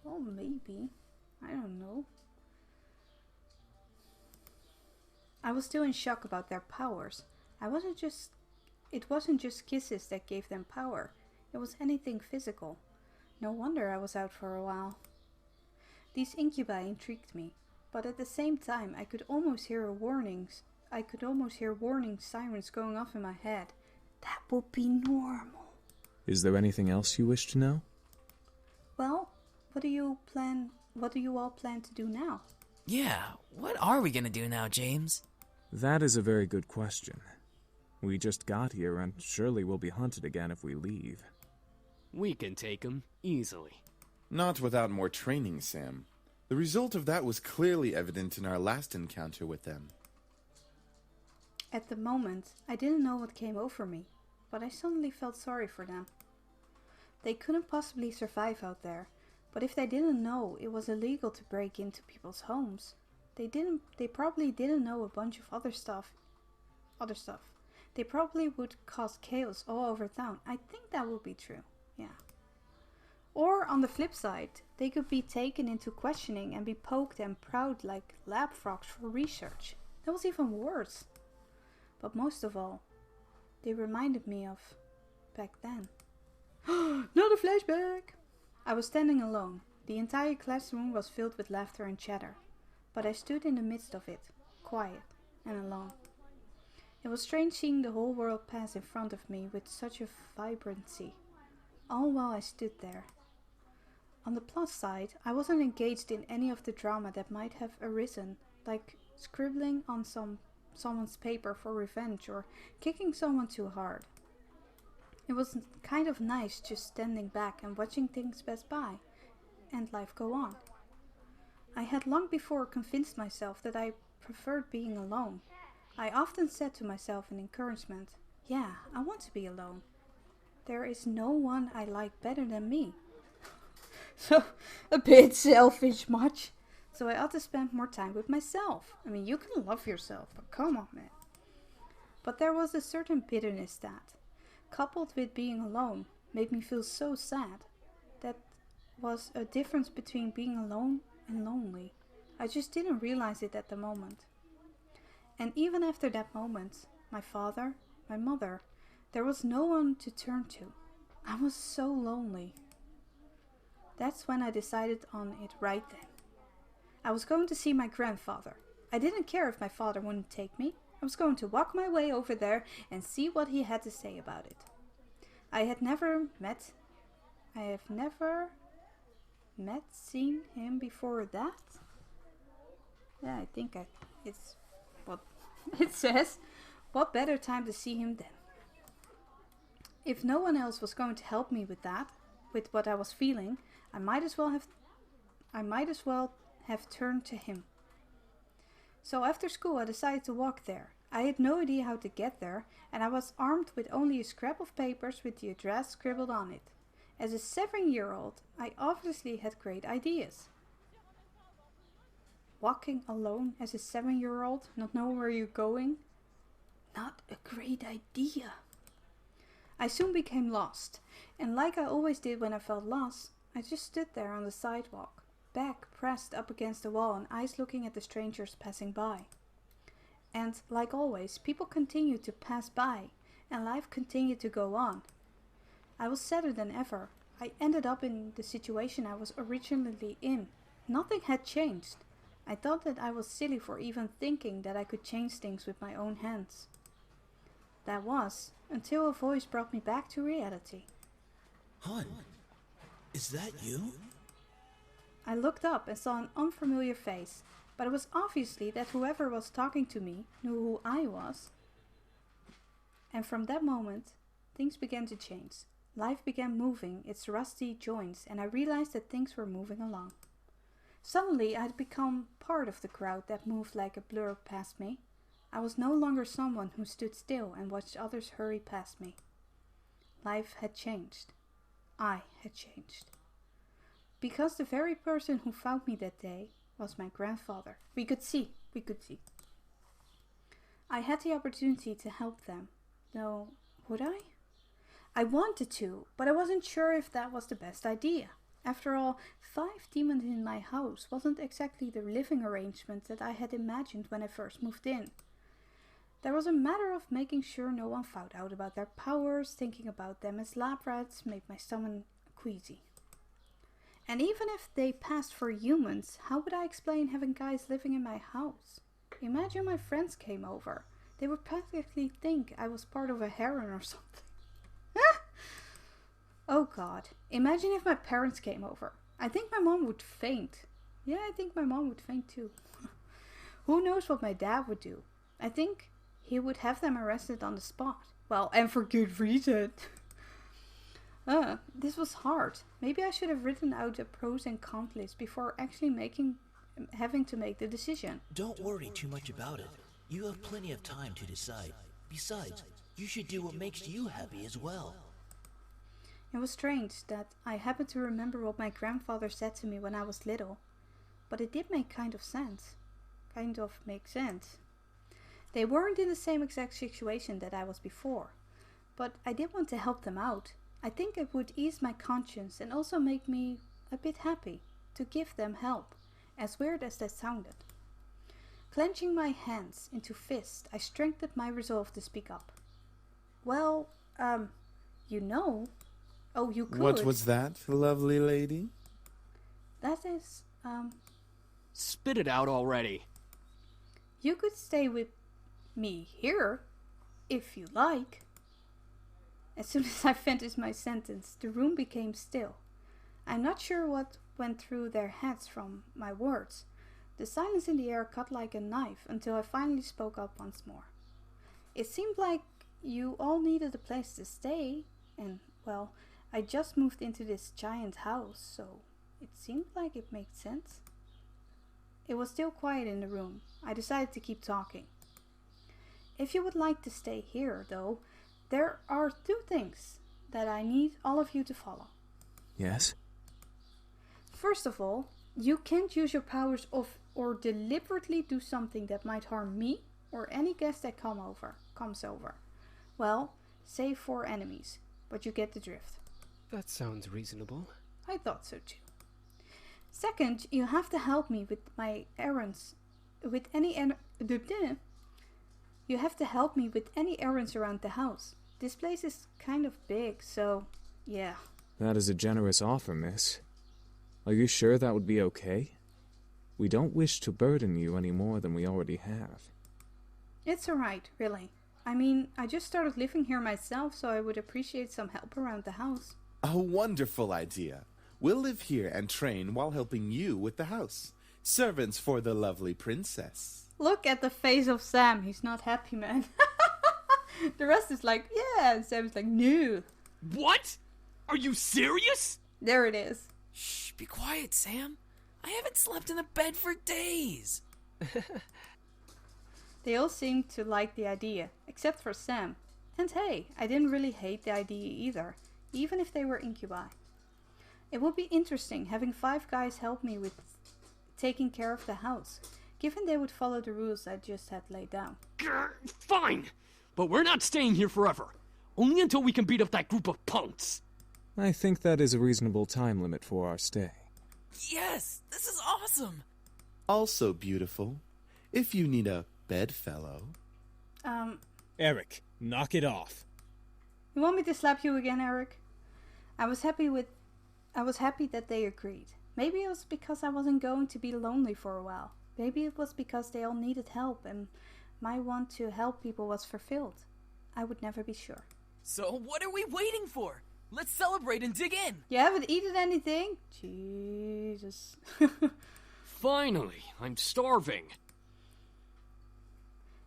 Well, maybe. I don't know. I was still in shock about their powers. It wasn't just kisses that gave them power. It was anything physical. No wonder I was out for a while. These incubi intrigued me, but at the same time I could almost hear warning sirens going off in my head. That would be normal. Is there anything else you wish to know? Well, what do you all plan to do now? Yeah, what are we gonna do now, James? That is a very good question. We just got here and surely we'll be hunted again if we leave. We can take him easily. Not without more training, Sam. The result of that was clearly evident in our last encounter with them. At the moment, I didn't know what came over me, but I suddenly felt sorry for them. They couldn't possibly survive out there, but if they didn't know it was illegal to break into people's homes, they probably didn't know a bunch of other stuff. They probably would cause chaos all over town. I think that would be true, yeah. Or on the flip side, they could be taken into questioning and be poked and proud like lab frogs for research. That was even worse. But most of all, they reminded me of back then. Not a flashback! I was standing alone. The entire classroom was filled with laughter and chatter. But I stood in the midst of it, quiet and alone. It was strange seeing the whole world pass in front of me with such a vibrancy, all while I stood there. On the plus side, I wasn't engaged in any of the drama that might have arisen, like scribbling on someone's paper for revenge or kicking someone too hard. It was kind of nice just standing back and watching things pass by and life go on. I had long before convinced myself that I preferred being alone. I often said to myself in encouragement, yeah, I want to be alone. There is no one I like better than me. So, a bit selfish much. So I ought to spend more time with myself. I mean, you can love yourself, but come on, man. But there was a certain bitterness that, coupled with being alone, made me feel so sad. That was a difference between being alone and lonely. I just didn't realize it at the moment. And even after that moment, my father, my mother, there was no one to turn to. I was so lonely. That's when I decided on it right then. I was going to see my grandfather. I didn't care if my father wouldn't take me. I was going to walk my way over there and see what he had to say about it. I have never seen him before that. Yeah, I think it's what it says. What better time to see him then? If no one else was going to help me with that, with what I was feeling, I might as well have turned to him. So after school I decided to walk there. I had no idea how to get there, and I was armed with only a scrap of papers with the address scribbled on it. As a 7-year-old, I obviously had great ideas. Walking alone as a 7-year-old, not knowing where you're going? Not a great idea. I soon became lost, and like I always did when I felt lost, I just stood there on the sidewalk, back pressed up against the wall and eyes looking at the strangers passing by. And like always, people continued to pass by, and life continued to go on. I was sadder than ever. I ended up in the situation I was originally in. Nothing had changed. I thought that I was silly for even thinking that I could change things with my own hands. That was, until a voice brought me back to reality. Hun, is that you? I looked up and saw an unfamiliar face, but it was obviously that whoever was talking to me knew who I was. And from that moment, things began to change. Life began moving its rusty joints, and I realized that things were moving along. Suddenly, I had become part of the crowd that moved like a blur past me. I was no longer someone who stood still and watched others hurry past me. Life had changed. I had changed. Because the very person who found me that day was my grandfather. We could see. I had the opportunity to help them. Though, would I? I wanted to, but I wasn't sure if that was the best idea. After all, 5 demons in my house wasn't exactly the living arrangement that I had imagined when I first moved in. There was a matter of making sure no one found out about their powers. Thinking about them as lab rats made my stomach queasy. And even if they passed for humans, how would I explain having guys living in my house? Imagine my friends came over. They would practically think I was part of a harem or something. Oh god, imagine if my parents came over. I think my mom would faint. Yeah, I think my mom would faint too. Who knows what my dad would do? I think he would have them arrested on the spot. Well, and for good reason. This was hard. Maybe I should have written out a pros and cons list before actually having to make the decision. Don't worry too much about it. You have plenty of time to decide. Besides, you should do what makes you happy as well. It was strange that I happened to remember what my grandfather said to me when I was little. But it did make kind of make sense. They weren't in the same exact situation that I was before. But I did want to help them out. I think it would ease my conscience and also make me a bit happy to give them help, as weird as that sounded. Clenching my hands into fists, I strengthened my resolve to speak up. Well, you know... Oh, you could. What was that, lovely lady? That is, Spit it out already. You could stay with me here, if you like. As soon as I finished my sentence, the room became still. I'm not sure what went through their heads from my words. The silence in the air cut like a knife until I finally spoke up once more. It seemed like you all needed a place to stay, and, well, I just moved into this giant house, so it seemed like it made sense. It was still quiet in the room. I decided to keep talking. If you would like to stay here, though, there are 2 things that I need all of you to follow. Yes? First of all, you can't use your powers or deliberately do something that might harm me or any guest that comes over. Well, save for enemies, but you get the drift. That sounds reasonable. I thought so too. Second, you have to help me with my errands. You have to help me with any errands around the house. This place is kind of big, so yeah. That is a generous offer, miss. Are you sure that would be okay? We don't wish to burden you any more than we already have. It's alright, really. I mean, I just started living here myself, so I would appreciate some help around the house. A wonderful idea. We'll live here and train while helping you with the house. Servants for the lovely princess. Look at the face of Sam. He's not happy, man. The rest is like, yeah, and Sam's like, no. What? Are you serious? There it is. Shh, be quiet, Sam. I haven't slept in a bed for days. They all seemed to like the idea, except for Sam. And hey, I didn't really hate the idea either, even if they were incubi. It would be interesting having 5 guys help me with taking care of the house, given they would follow the rules I just had laid down. Grr, fine, but we're not staying here forever. Only until we can beat up that group of punks. I think that is a reasonable time limit for our stay. Yes, this is awesome. Also beautiful. If you need a bedfellow. Eric, knock it off. You want me to slap you again, Eric? I was happy that they agreed. Maybe it was because I wasn't going to be lonely for a while. Maybe it was because they all needed help and my want to help people was fulfilled. I would never be sure. So what are we waiting for? Let's celebrate and dig in. You haven't eaten anything? Jesus. Finally, I'm starving.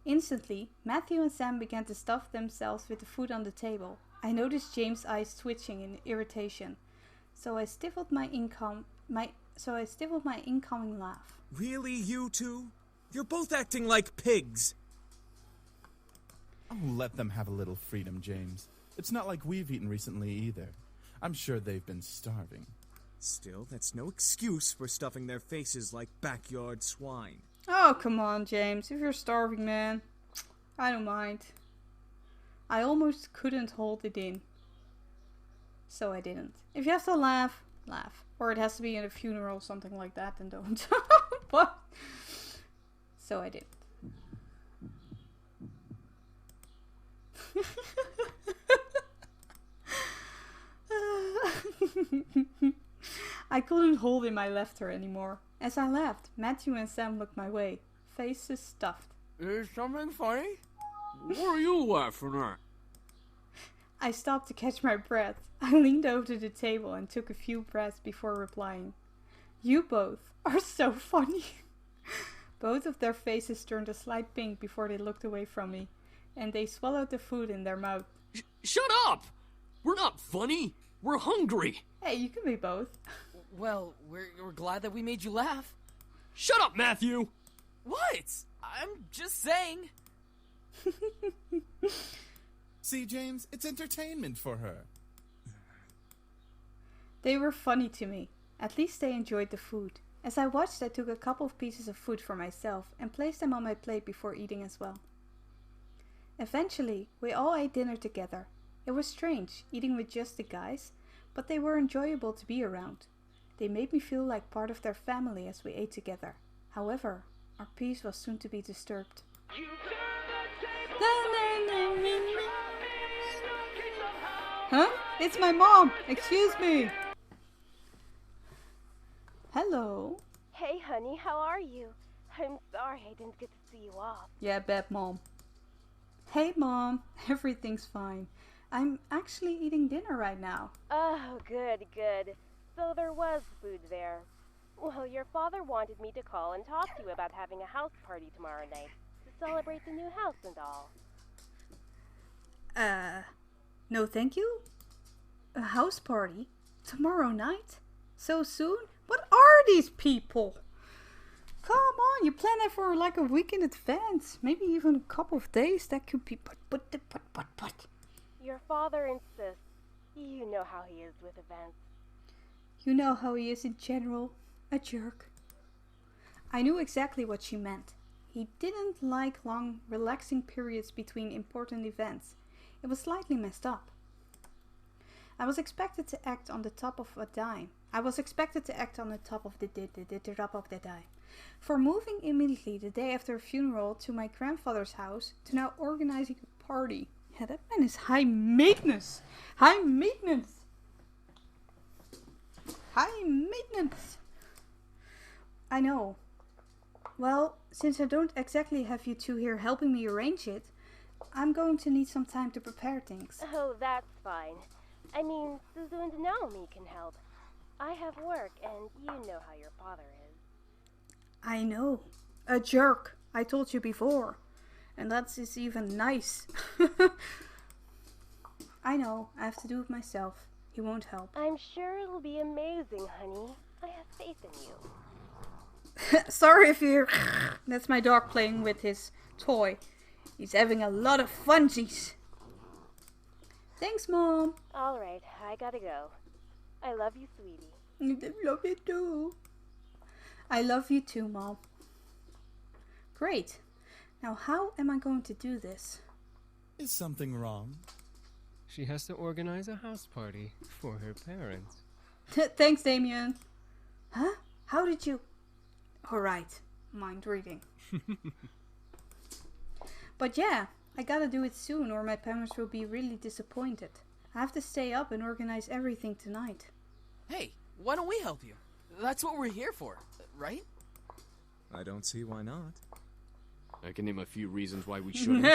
Instantly, Matthew and Sam began to stuff themselves with the food on the table. I noticed James' eyes twitching in irritation, so I stifled my incoming laugh. Really, you two? You're both acting like pigs. Oh, let them have a little freedom, James. It's not like we've eaten recently either. I'm sure they've been starving. Still, that's no excuse for stuffing their faces like backyard swine. Oh, come on, James. If you're starving, man, I don't mind. I almost couldn't hold it in, so I didn't. If you have to laugh, laugh. Or it has to be in a funeral, something like that, then don't. But so I did. I couldn't hold in my laughter anymore. As I laughed, Matthew and Sam looked my way, faces stuffed. Is something funny? What are you laughing at? I stopped to catch my breath. I leaned over to the table and took a few breaths before replying. You both are so funny. Both of their faces turned a slight pink before they looked away from me, and they swallowed the food in their mouth. Shut up! We're not funny. We're hungry. Hey, you can be both. Well, we're glad that we made you laugh. Shut up, Matthew! What? I'm just saying. See, James, it's entertainment for her. They were funny to me. At least they enjoyed the food. As I watched, I took a couple of pieces of food for myself and placed them on my plate before eating as well. Eventually, we all ate dinner together. It was strange, eating with just the guys, but they were enjoyable to be around. They made me feel like part of their family as we ate together. However, our peace was soon to be disturbed. Huh? It's my mom! Excuse me! Hello? Hey, honey, how are you? I'm sorry I didn't get to see you off. Yeah, bad mom. Hey, Mom. Everything's fine. I'm actually eating dinner right now. Oh, good, good. So there was food there. Well, your father wanted me to call and talk to you about having a house party tomorrow night to celebrate the new house and all. No thank you? A house party? Tomorrow night? So soon? What are these people? Come on, you plan it for like a week in advance. Maybe even a couple of days. That could be but. Your father insists. You know how he is with events. You know how he is in general. A jerk. I knew exactly what she meant. He didn't like long, relaxing periods between important events. It was slightly messed up. I was expected to act on the top of a dime. For moving immediately the day after a funeral to my grandfather's house to now organizing a party. Yeah, that man is high maintenance. High maintenance. High maintenance. I know. Well, since I don't exactly have you two here helping me arrange it, I'm going to need some time to prepare things. Oh, that's fine. I mean, Suzu and Naomi can help. I have work, and you know how your father is. I know. A jerk. I told you before. And that is even nice. I know. I have to do it myself. He won't help. I'm sure it'll be amazing, honey. I have faith in you. Sorry if you're... That's my dog playing with his toy. He's having a lot of funsies. Thanks, Mom. Alright, I gotta go. I love you, sweetie. I love you too. I love you too, Mom. Great. Now how am I going to do this? Is something wrong? She has to organize a house party for her parents. Thanks, Damien. Huh? How did you... Alright. Mind reading. But yeah, I gotta do it soon or my parents will be really disappointed. I have to stay up and organize everything tonight. Hey, why don't we help you? That's what we're here for, right? I don't see why not. I can name a few reasons why we shouldn't.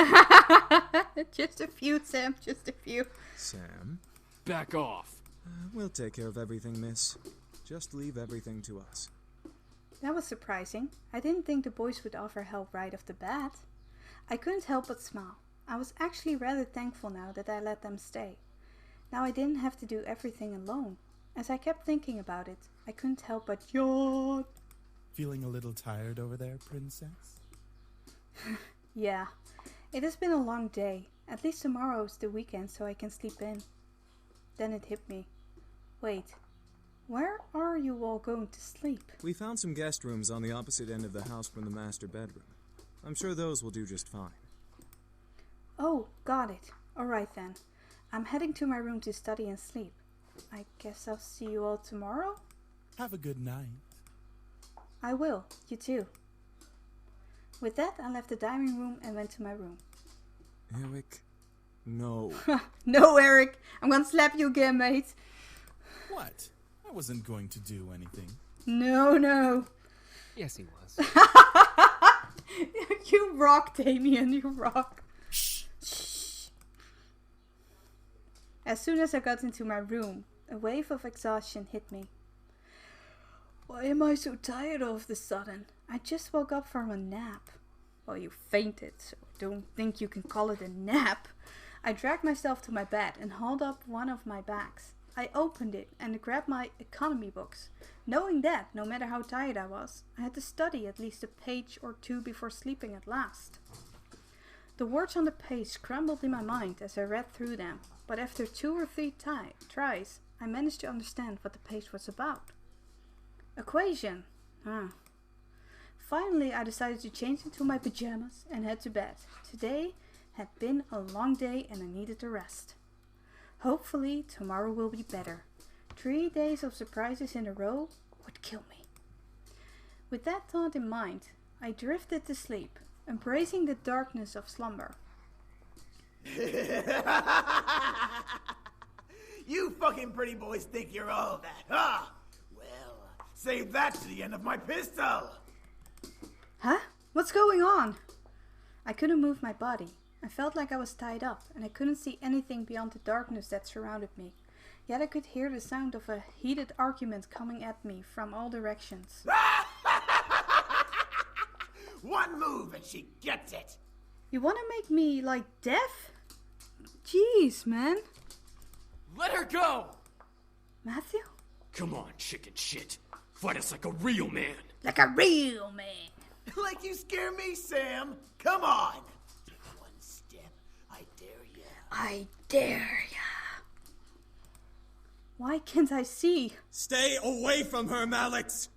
Just a few, Sam. Just a few. Sam? Back off. We'll take care of everything, miss. Just leave everything to us. That was surprising. I didn't think the boys would offer help right off the bat. I couldn't help but smile. I was actually rather thankful now that I let them stay. Now I didn't have to do everything alone. As I kept thinking about it, I couldn't help but yawn. Feeling a little tired over there, princess? Yeah, it has been a long day. At least tomorrow is the weekend so I can sleep in. Then it hit me. Wait, where are you all going to sleep? We found some guest rooms on the opposite end of the house from the master bedroom. I'm sure those will do just fine. Oh, got it. Alright then. I'm heading to my room to study and sleep. I guess I'll see you all tomorrow? Have a good night. I will. You too. With that, I left the dining room and went to my room. Eric, no. No, Eric. I'm gonna slap you again, mate. What? I wasn't going to do anything. No. Yes, he was. You rock, Damien. You rock. Shh. As soon as I got into my room, a wave of exhaustion hit me. Why am I so tired all of a sudden? I just woke up from a nap. Well, you fainted, so don't think you can call it a nap. I dragged myself to my bed and hauled up one of my bags. I opened it and grabbed my economy books, knowing that, no matter how tired I was, I had to study at least a page or two before sleeping at last. The words on the page scrambled in my mind as I read through them, but after 2 or 3 tries, I managed to understand what the page was about. Equation. Finally, I decided to change into my pajamas and head to bed. Today had been a long day and I needed a rest. Hopefully, tomorrow will be better. 3 days of surprises in a row would kill me. With that thought in mind, I drifted to sleep, embracing the darkness of slumber. You fucking pretty boys think you're all that, huh? Well, save that to the end of my pistol. Huh? What's going on? I couldn't move my body. I felt like I was tied up, and I couldn't see anything beyond the darkness that surrounded me. Yet I could hear the sound of a heated argument coming at me from all directions. One move and she gets it. You want to make me, like, deaf? Jeez, man. Let her go! Matthew? Come on, chicken shit. Fight us like a real man. Like a real man. Like you scare me, Sam. Come on. One step. I dare ya. I dare ya. Why can't I see? Stay away from her, Malix!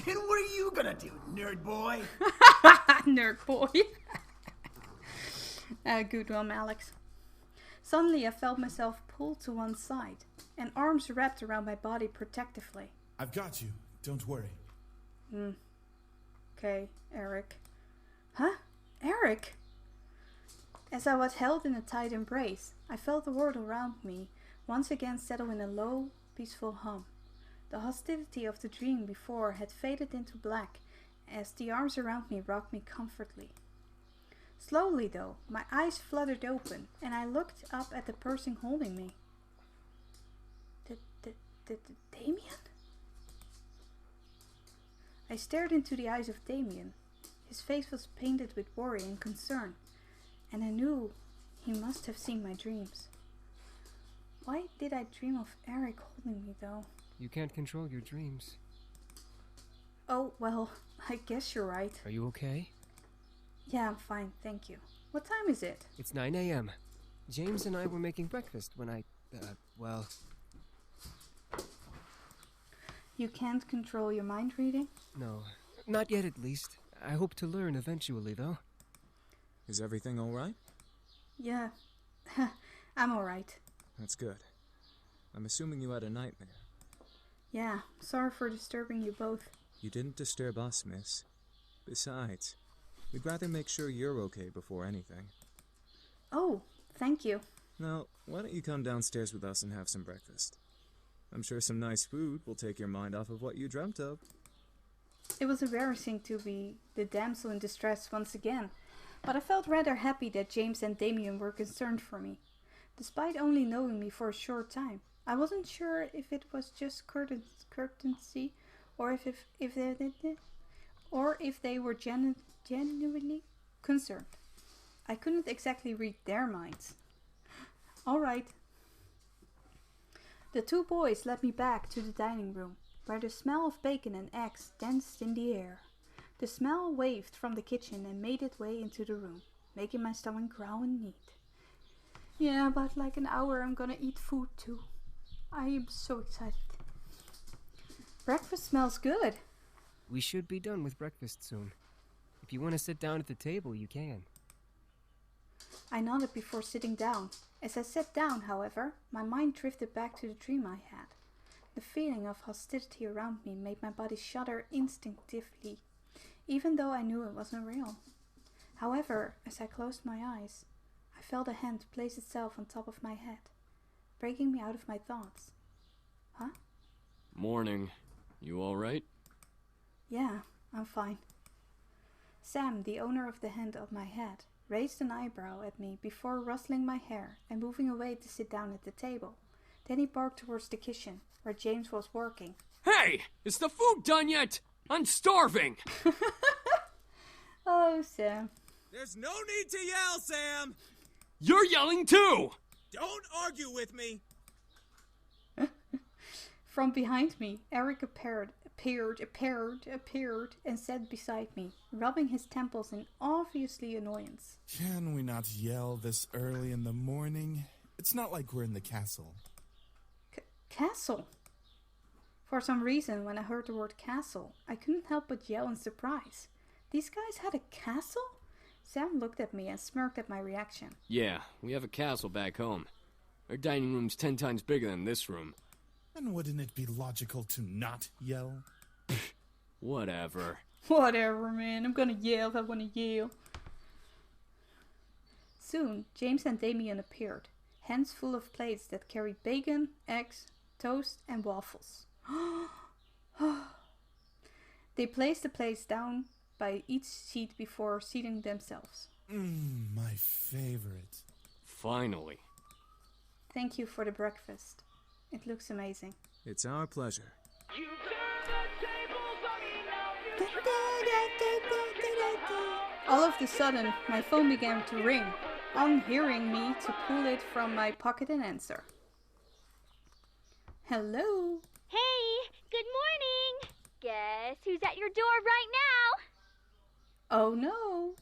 And what are you gonna do, nerd boy? Nerd boy. Good one, Alex. Suddenly I felt myself pulled to one side, and arms wrapped around my body protectively. I've got you. Don't worry. Okay, Eric. Huh? Eric? As I was held in a tight embrace, I felt the world around me once again settle in a low, peaceful hum. The hostility of the dream before had faded into black as the arms around me rocked me comfortably. Slowly, though, my eyes fluttered open, and I looked up at the person holding me. Damien? I stared into the eyes of Damien. His face was painted with worry and concern, and I knew he must have seen my dreams. Why did I dream of Eric holding me, though? You can't control your dreams. Oh, well, I guess you're right. Are you okay? Yeah, I'm fine, thank you. What time is it? It's 9 a.m. James and I were making breakfast when well... You can't control your mind reading? No, not yet at least. I hope to learn eventually, though. Is everything alright? Yeah, I'm alright. That's good. I'm assuming you had a nightmare. Yeah, sorry for disturbing you both. You didn't disturb us, miss. Besides, we'd rather make sure you're okay before anything. Oh, thank you. Now, why don't you come downstairs with us and have some breakfast? I'm sure some nice food will take your mind off of what you dreamt of. It was embarrassing to be the damsel in distress once again, but I felt rather happy that James and Damien were concerned for me. Despite only knowing me for a short time, I wasn't sure if it was just courtesy or if they were genuinely concerned. I couldn't exactly read their minds. All right. The two boys led me back to the dining room, where the smell of bacon and eggs danced in the air. The smell wafted from the kitchen and made its way into the room, making my stomach growl and neat. Yeah, about like an hour I'm gonna eat food too. I am so excited. Breakfast smells good. We should be done with breakfast soon. If you want to sit down at the table, you can. I nodded before sitting down. As I sat down, however, my mind drifted back to the dream I had. The feeling of hostility around me made my body shudder instinctively, even though I knew it wasn't real. However, as I closed my eyes, I felt a hand place itself on top of my head, breaking me out of my thoughts. Huh? Morning. You alright? Yeah, I'm fine. Sam, the owner of the hand on my head, raised an eyebrow at me before rustling my hair and moving away to sit down at the table. Then he barked towards the kitchen, where James was working. Hey! Is the food done yet? I'm starving! Oh, Sam. There's no need to yell, Sam! You're yelling too! Don't argue with me! From behind me, Eric appeared and sat beside me, rubbing his temples in obviously annoyance. Can we not yell this early in the morning? It's not like we're in the castle. Castle? For some reason, when I heard the word castle, I couldn't help but yell in surprise. These guys had a castle? Sam looked at me and smirked at my reaction. Yeah, we have a castle back home. Our dining room's 10 times bigger than this room. And wouldn't it be logical to not yell? Whatever. Whatever, man. I'm gonna yell if I wanna yell. Soon, James and Damien appeared, hands full of plates that carried bacon, eggs, toast, and waffles. They placed the plates down by each seat before seating themselves. My favorite. Finally. Thank you for the breakfast. It looks amazing. It's our pleasure. All of a sudden, my phone began to ring, unhearing me to pull it from my pocket and answer. Hello? Hey, good morning! Guess who's at your door right now? Oh no!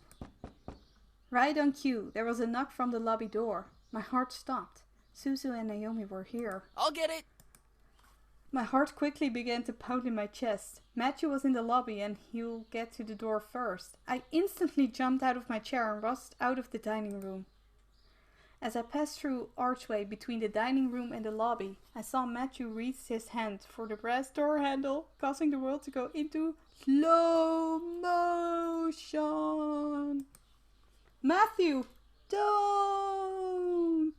Right on cue, there was a knock from the lobby door. My heart stopped. Suzu and Naomi were here. I'll get it! My heart quickly began to pound in my chest. Matthew was in the lobby and he'll get to the door first. I instantly jumped out of my chair and rushed out of the dining room. As I passed through archway between the dining room and the lobby, I saw Matthew reach his hand for the brass door handle, causing the world to go into slow motion. Matthew, don't!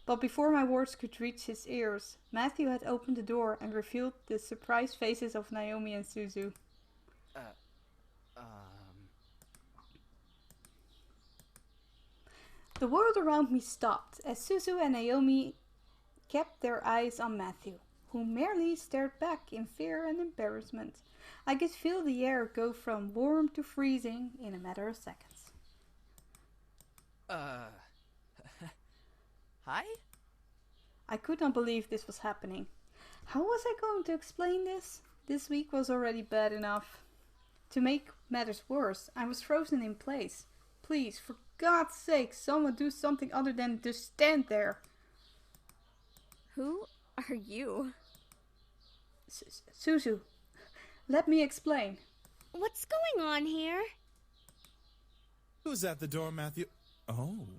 But before my words could reach his ears, Matthew had opened the door and revealed the surprised faces of Naomi and Suzu. The world around me stopped as Suzu and Naomi kept their eyes on Matthew, who merely stared back in fear and embarrassment. I could feel the air go from warm to freezing in a matter of seconds. Hi? I could not believe this was happening. How was I going to explain this? This week was already bad enough. To make matters worse, I was frozen in place. Please, for God's sake, someone do something other than just stand there. Who are you? Suzu, let me explain. What's going on here? Who's at the door, Matthew? Oh.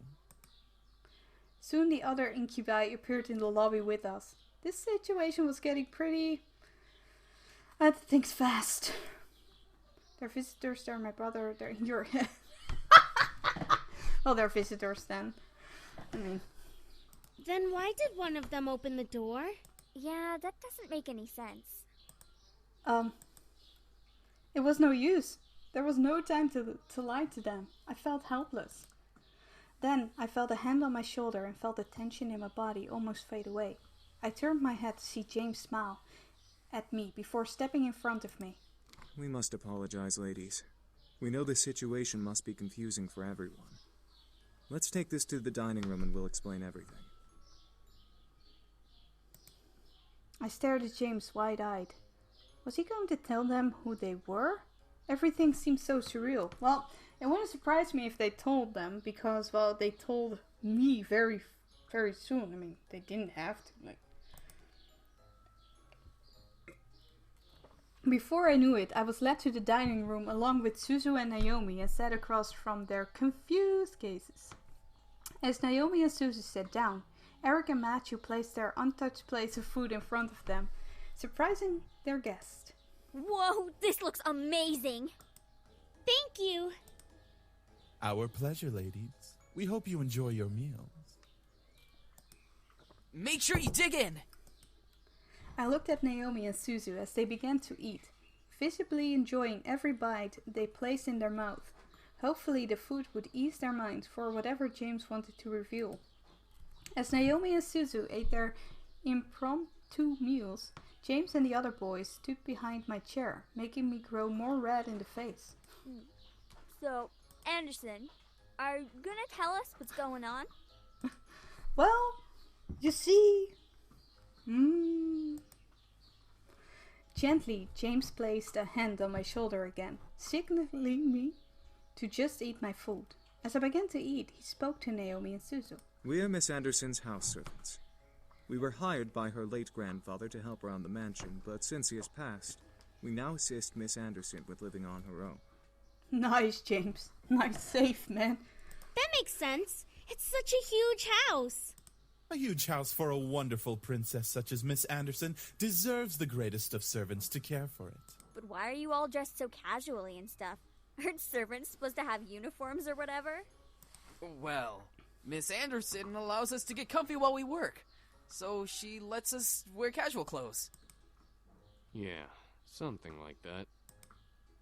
Soon the other incubi appeared in the lobby with us. This situation was getting pretty... I had to think fast. They're visitors, they're my brother, they're your... Well, they're visitors then. Then why did one of them open the door? Yeah, that doesn't make any sense. It was no use. There was no time to lie to them. I felt helpless. Then I felt a hand on my shoulder and felt the tension in my body almost fade away. I turned my head to see James smile at me before stepping in front of me. We must apologize, ladies. We know the situation must be confusing for everyone. Let's take this to the dining room and we'll explain everything. I stared at James wide-eyed. Was he going to tell them who they were? Everything seemed so surreal. Well, it wouldn't surprise me if they told them, because, well, they told me very, very soon. They didn't have to, Before I knew it, I was led to the dining room along with Suzu and Naomi and sat across from their confused gazes. As Naomi and Susie sat down, Eric and Matthew placed their untouched plates of food in front of them, surprising their guest. Whoa, this looks amazing! Thank you! Our pleasure, ladies. We hope you enjoy your meals. Make sure you dig in! I looked at Naomi and Suzu as they began to eat, visibly enjoying every bite they placed in their mouth. Hopefully the food would ease their minds for whatever James wanted to reveal. As Naomi and Suzu ate their impromptu meals, James and the other boys stood behind my chair, making me grow more red in the face. So, Anderson, are you gonna tell us what's going on? Well, you see... Gently, James placed a hand on my shoulder again, signaling me to just eat my food. As I began to eat, he spoke to Naomi and Suzu. We are Miss Anderson's house servants. We were hired by her late grandfather to help around the mansion, but since he has passed, we now assist Miss Anderson with living on her own. Nice, James. Nice save, man. That makes sense. It's such a huge house. A huge house for a wonderful princess such as Miss Anderson deserves the greatest of servants to care for it. But why are you all dressed so casually and stuff? Aren't servants supposed to have uniforms or whatever? Well, Miss Anderson allows us to get comfy while we work, so she lets us wear casual clothes. Yeah, something like that.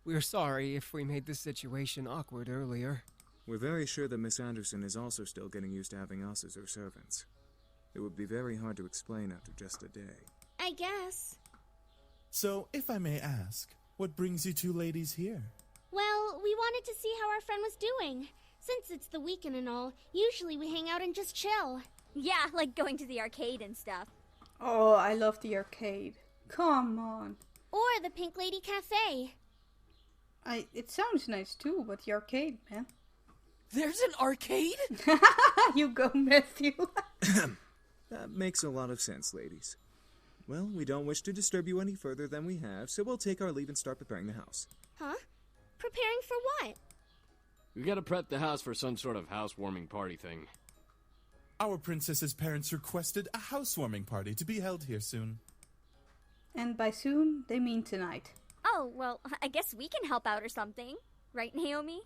We're sorry if we made this situation awkward earlier. We're very sure that Miss Anderson is also still getting used to having us as her servants. It would be very hard to explain after just a day. I guess. So, if I may ask, what brings you two ladies here? Well, we wanted to see how our friend was doing. Since it's the weekend and all, usually we hang out and just chill. Yeah, like going to the arcade and stuff. Oh, I love the arcade. Come on. Or the Pink Lady Cafe. It sounds nice too, but the arcade, man. There's an arcade? You go, Matthew. That makes a lot of sense, ladies. Well, we don't wish to disturb you any further than we have, so we'll take our leave and start preparing the house. Huh? Preparing for what? We gotta prep the house for some sort of housewarming party thing. Our princess's parents requested a housewarming party to be held here soon. And by soon, they mean tonight. Oh, well, I guess we can help out or something. Right, Naomi?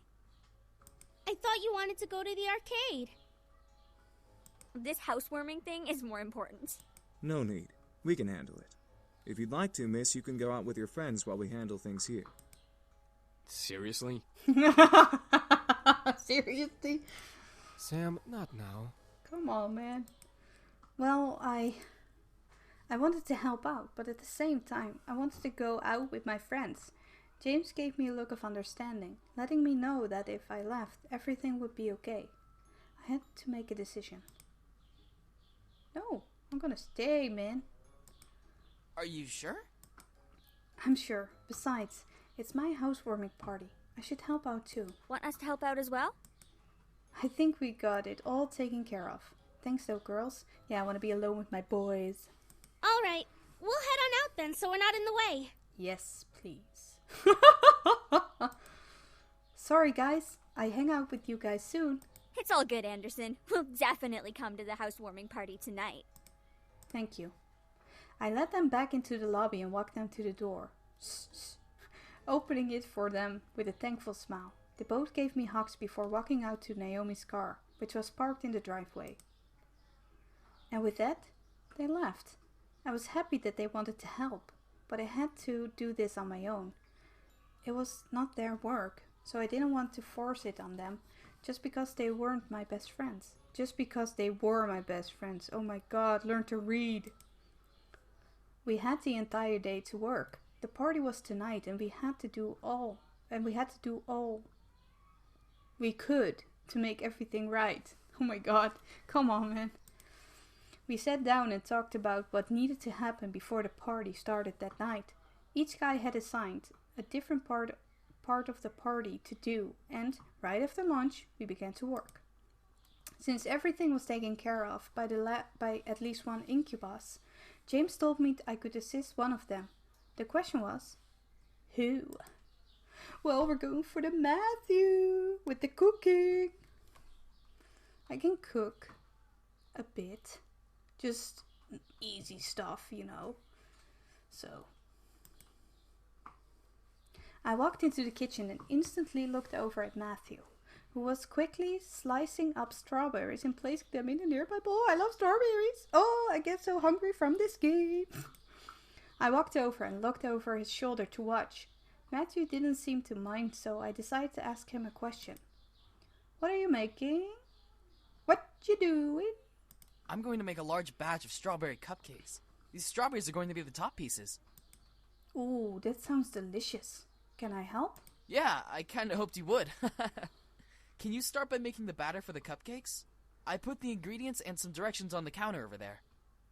I thought you wanted to go to the arcade. This housewarming thing is more important. No need. We can handle it. If you'd like to, miss, you can go out with your friends while we handle things here. Seriously? Seriously? Sam, not now. Come on, man. Well, I wanted to help out, but at the same time, I wanted to go out with my friends. James gave me a look of understanding, letting me know that if I left, everything would be okay. I had to make a decision. No, I'm gonna stay, man. Are you sure? I'm sure. Besides, it's my housewarming party. I should help out too. Want us to help out as well? I think we got it all taken care of. Thanks though, girls. Yeah, I want to be alone with my boys. All right. We'll head on out then so we're not in the way. Yes, please. Sorry, guys. I hang out with you guys soon. It's all good, Anderson. We'll definitely come to the housewarming party tonight. Thank you. I led them back into the lobby and walked them to the door, opening it for them with a thankful smile. They both gave me hugs before walking out to Naomi's car, which was parked in the driveway. And with that, they left. I was happy that they wanted to help, but I had to do this on my own. It was not their work, so I didn't want to force it on them, just because they weren't my best friends. Just because they were my best friends. Oh my god, learn to read. We had the entire day to work. The party was tonight and we had to do all we could to make everything right. Oh my god, come on, man. We sat down and talked about what needed to happen before the party started that night. Each guy had assigned a different part of the party to do, and right after lunch we began to work. Since everything was taken care of by at least one incubus, James told me I could assist one of them. The question was, who? Well, we're going for the Matthew with the cooking. I can cook a bit. Just easy stuff, you know. So I walked into the kitchen and instantly looked over at Matthew, who was quickly slicing up strawberries and placing them in a nearby bowl. I love strawberries. Oh, I get so hungry from this game. I walked over and looked over his shoulder to watch. Matthew didn't seem to mind, so I decided to ask him a question. What are you making? What you doing? I'm going to make a large batch of strawberry cupcakes. These strawberries are going to be the top pieces. Ooh, that sounds delicious. Can I help? Yeah, I kinda hoped you would. Can you start by making the batter for the cupcakes? I put the ingredients and some directions on the counter over there.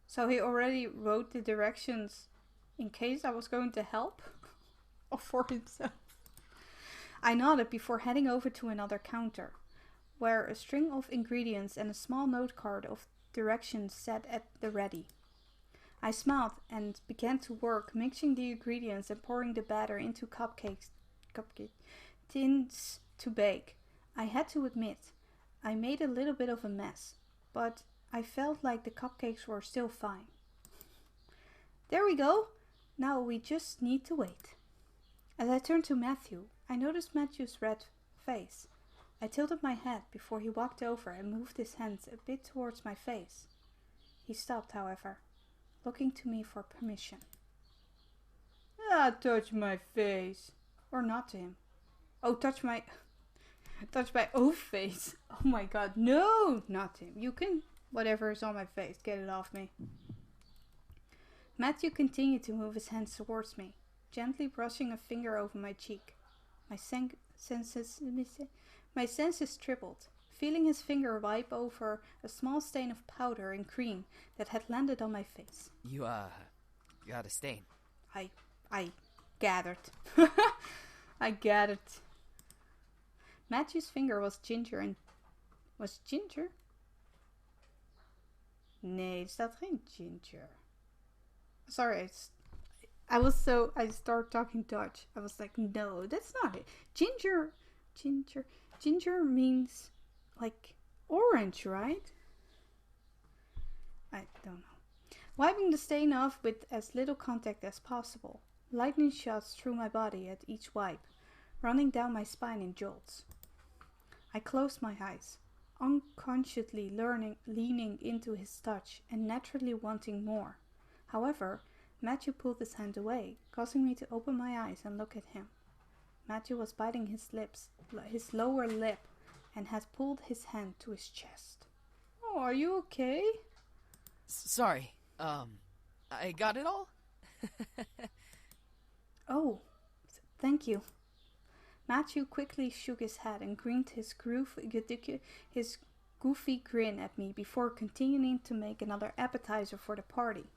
So he already wrote the directions in case I was going to help? Or for himself? I nodded before heading over to another counter, where a string of ingredients and a small note card of directions sat at the ready. I smiled and began to work, mixing the ingredients and pouring the batter into cupcake tins to bake. I had to admit, I made a little bit of a mess, but I felt like the cupcakes were still fine. There we go. Now we just need to wait. As I turned to Matthew, I noticed Matthew's red face. I tilted my head before he walked over and moved his hands a bit towards my face. He stopped, however, looking to me for permission. Ah, touch my face. Or not to him. Oh, touch my own face. Oh my god, no, not him. You can, whatever is on my face, get it off me. Matthew continued to move his hands towards me, gently brushing a finger over my cheek. My senses tripled, feeling his finger wipe over a small stain of powder and cream that had landed on my face. You got a stain. I gathered. I gathered. Matthew's finger was ginger and... Was ginger? Nee, er staat geen ginger. Sorry, I started talking Dutch. I was like, no, that's not it. Ginger means like orange, right? I don't know. Wiping the stain off with as little contact as possible. Lightning shots through my body at each wipe, running down my spine in jolts. I closed my eyes, unconsciously leaning into his touch and naturally wanting more. However, Matthew pulled his hand away, causing me to open my eyes and look at him. Matthew was biting his lower lip, and had pulled his hand to his chest. Oh, are you okay? Sorry, I got it all? Oh, thank you. Matthew quickly shook his head and grinned his goofy grin at me before continuing to make another appetizer for the party.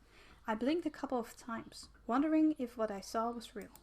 I blinked a couple of times, wondering if what I saw was real.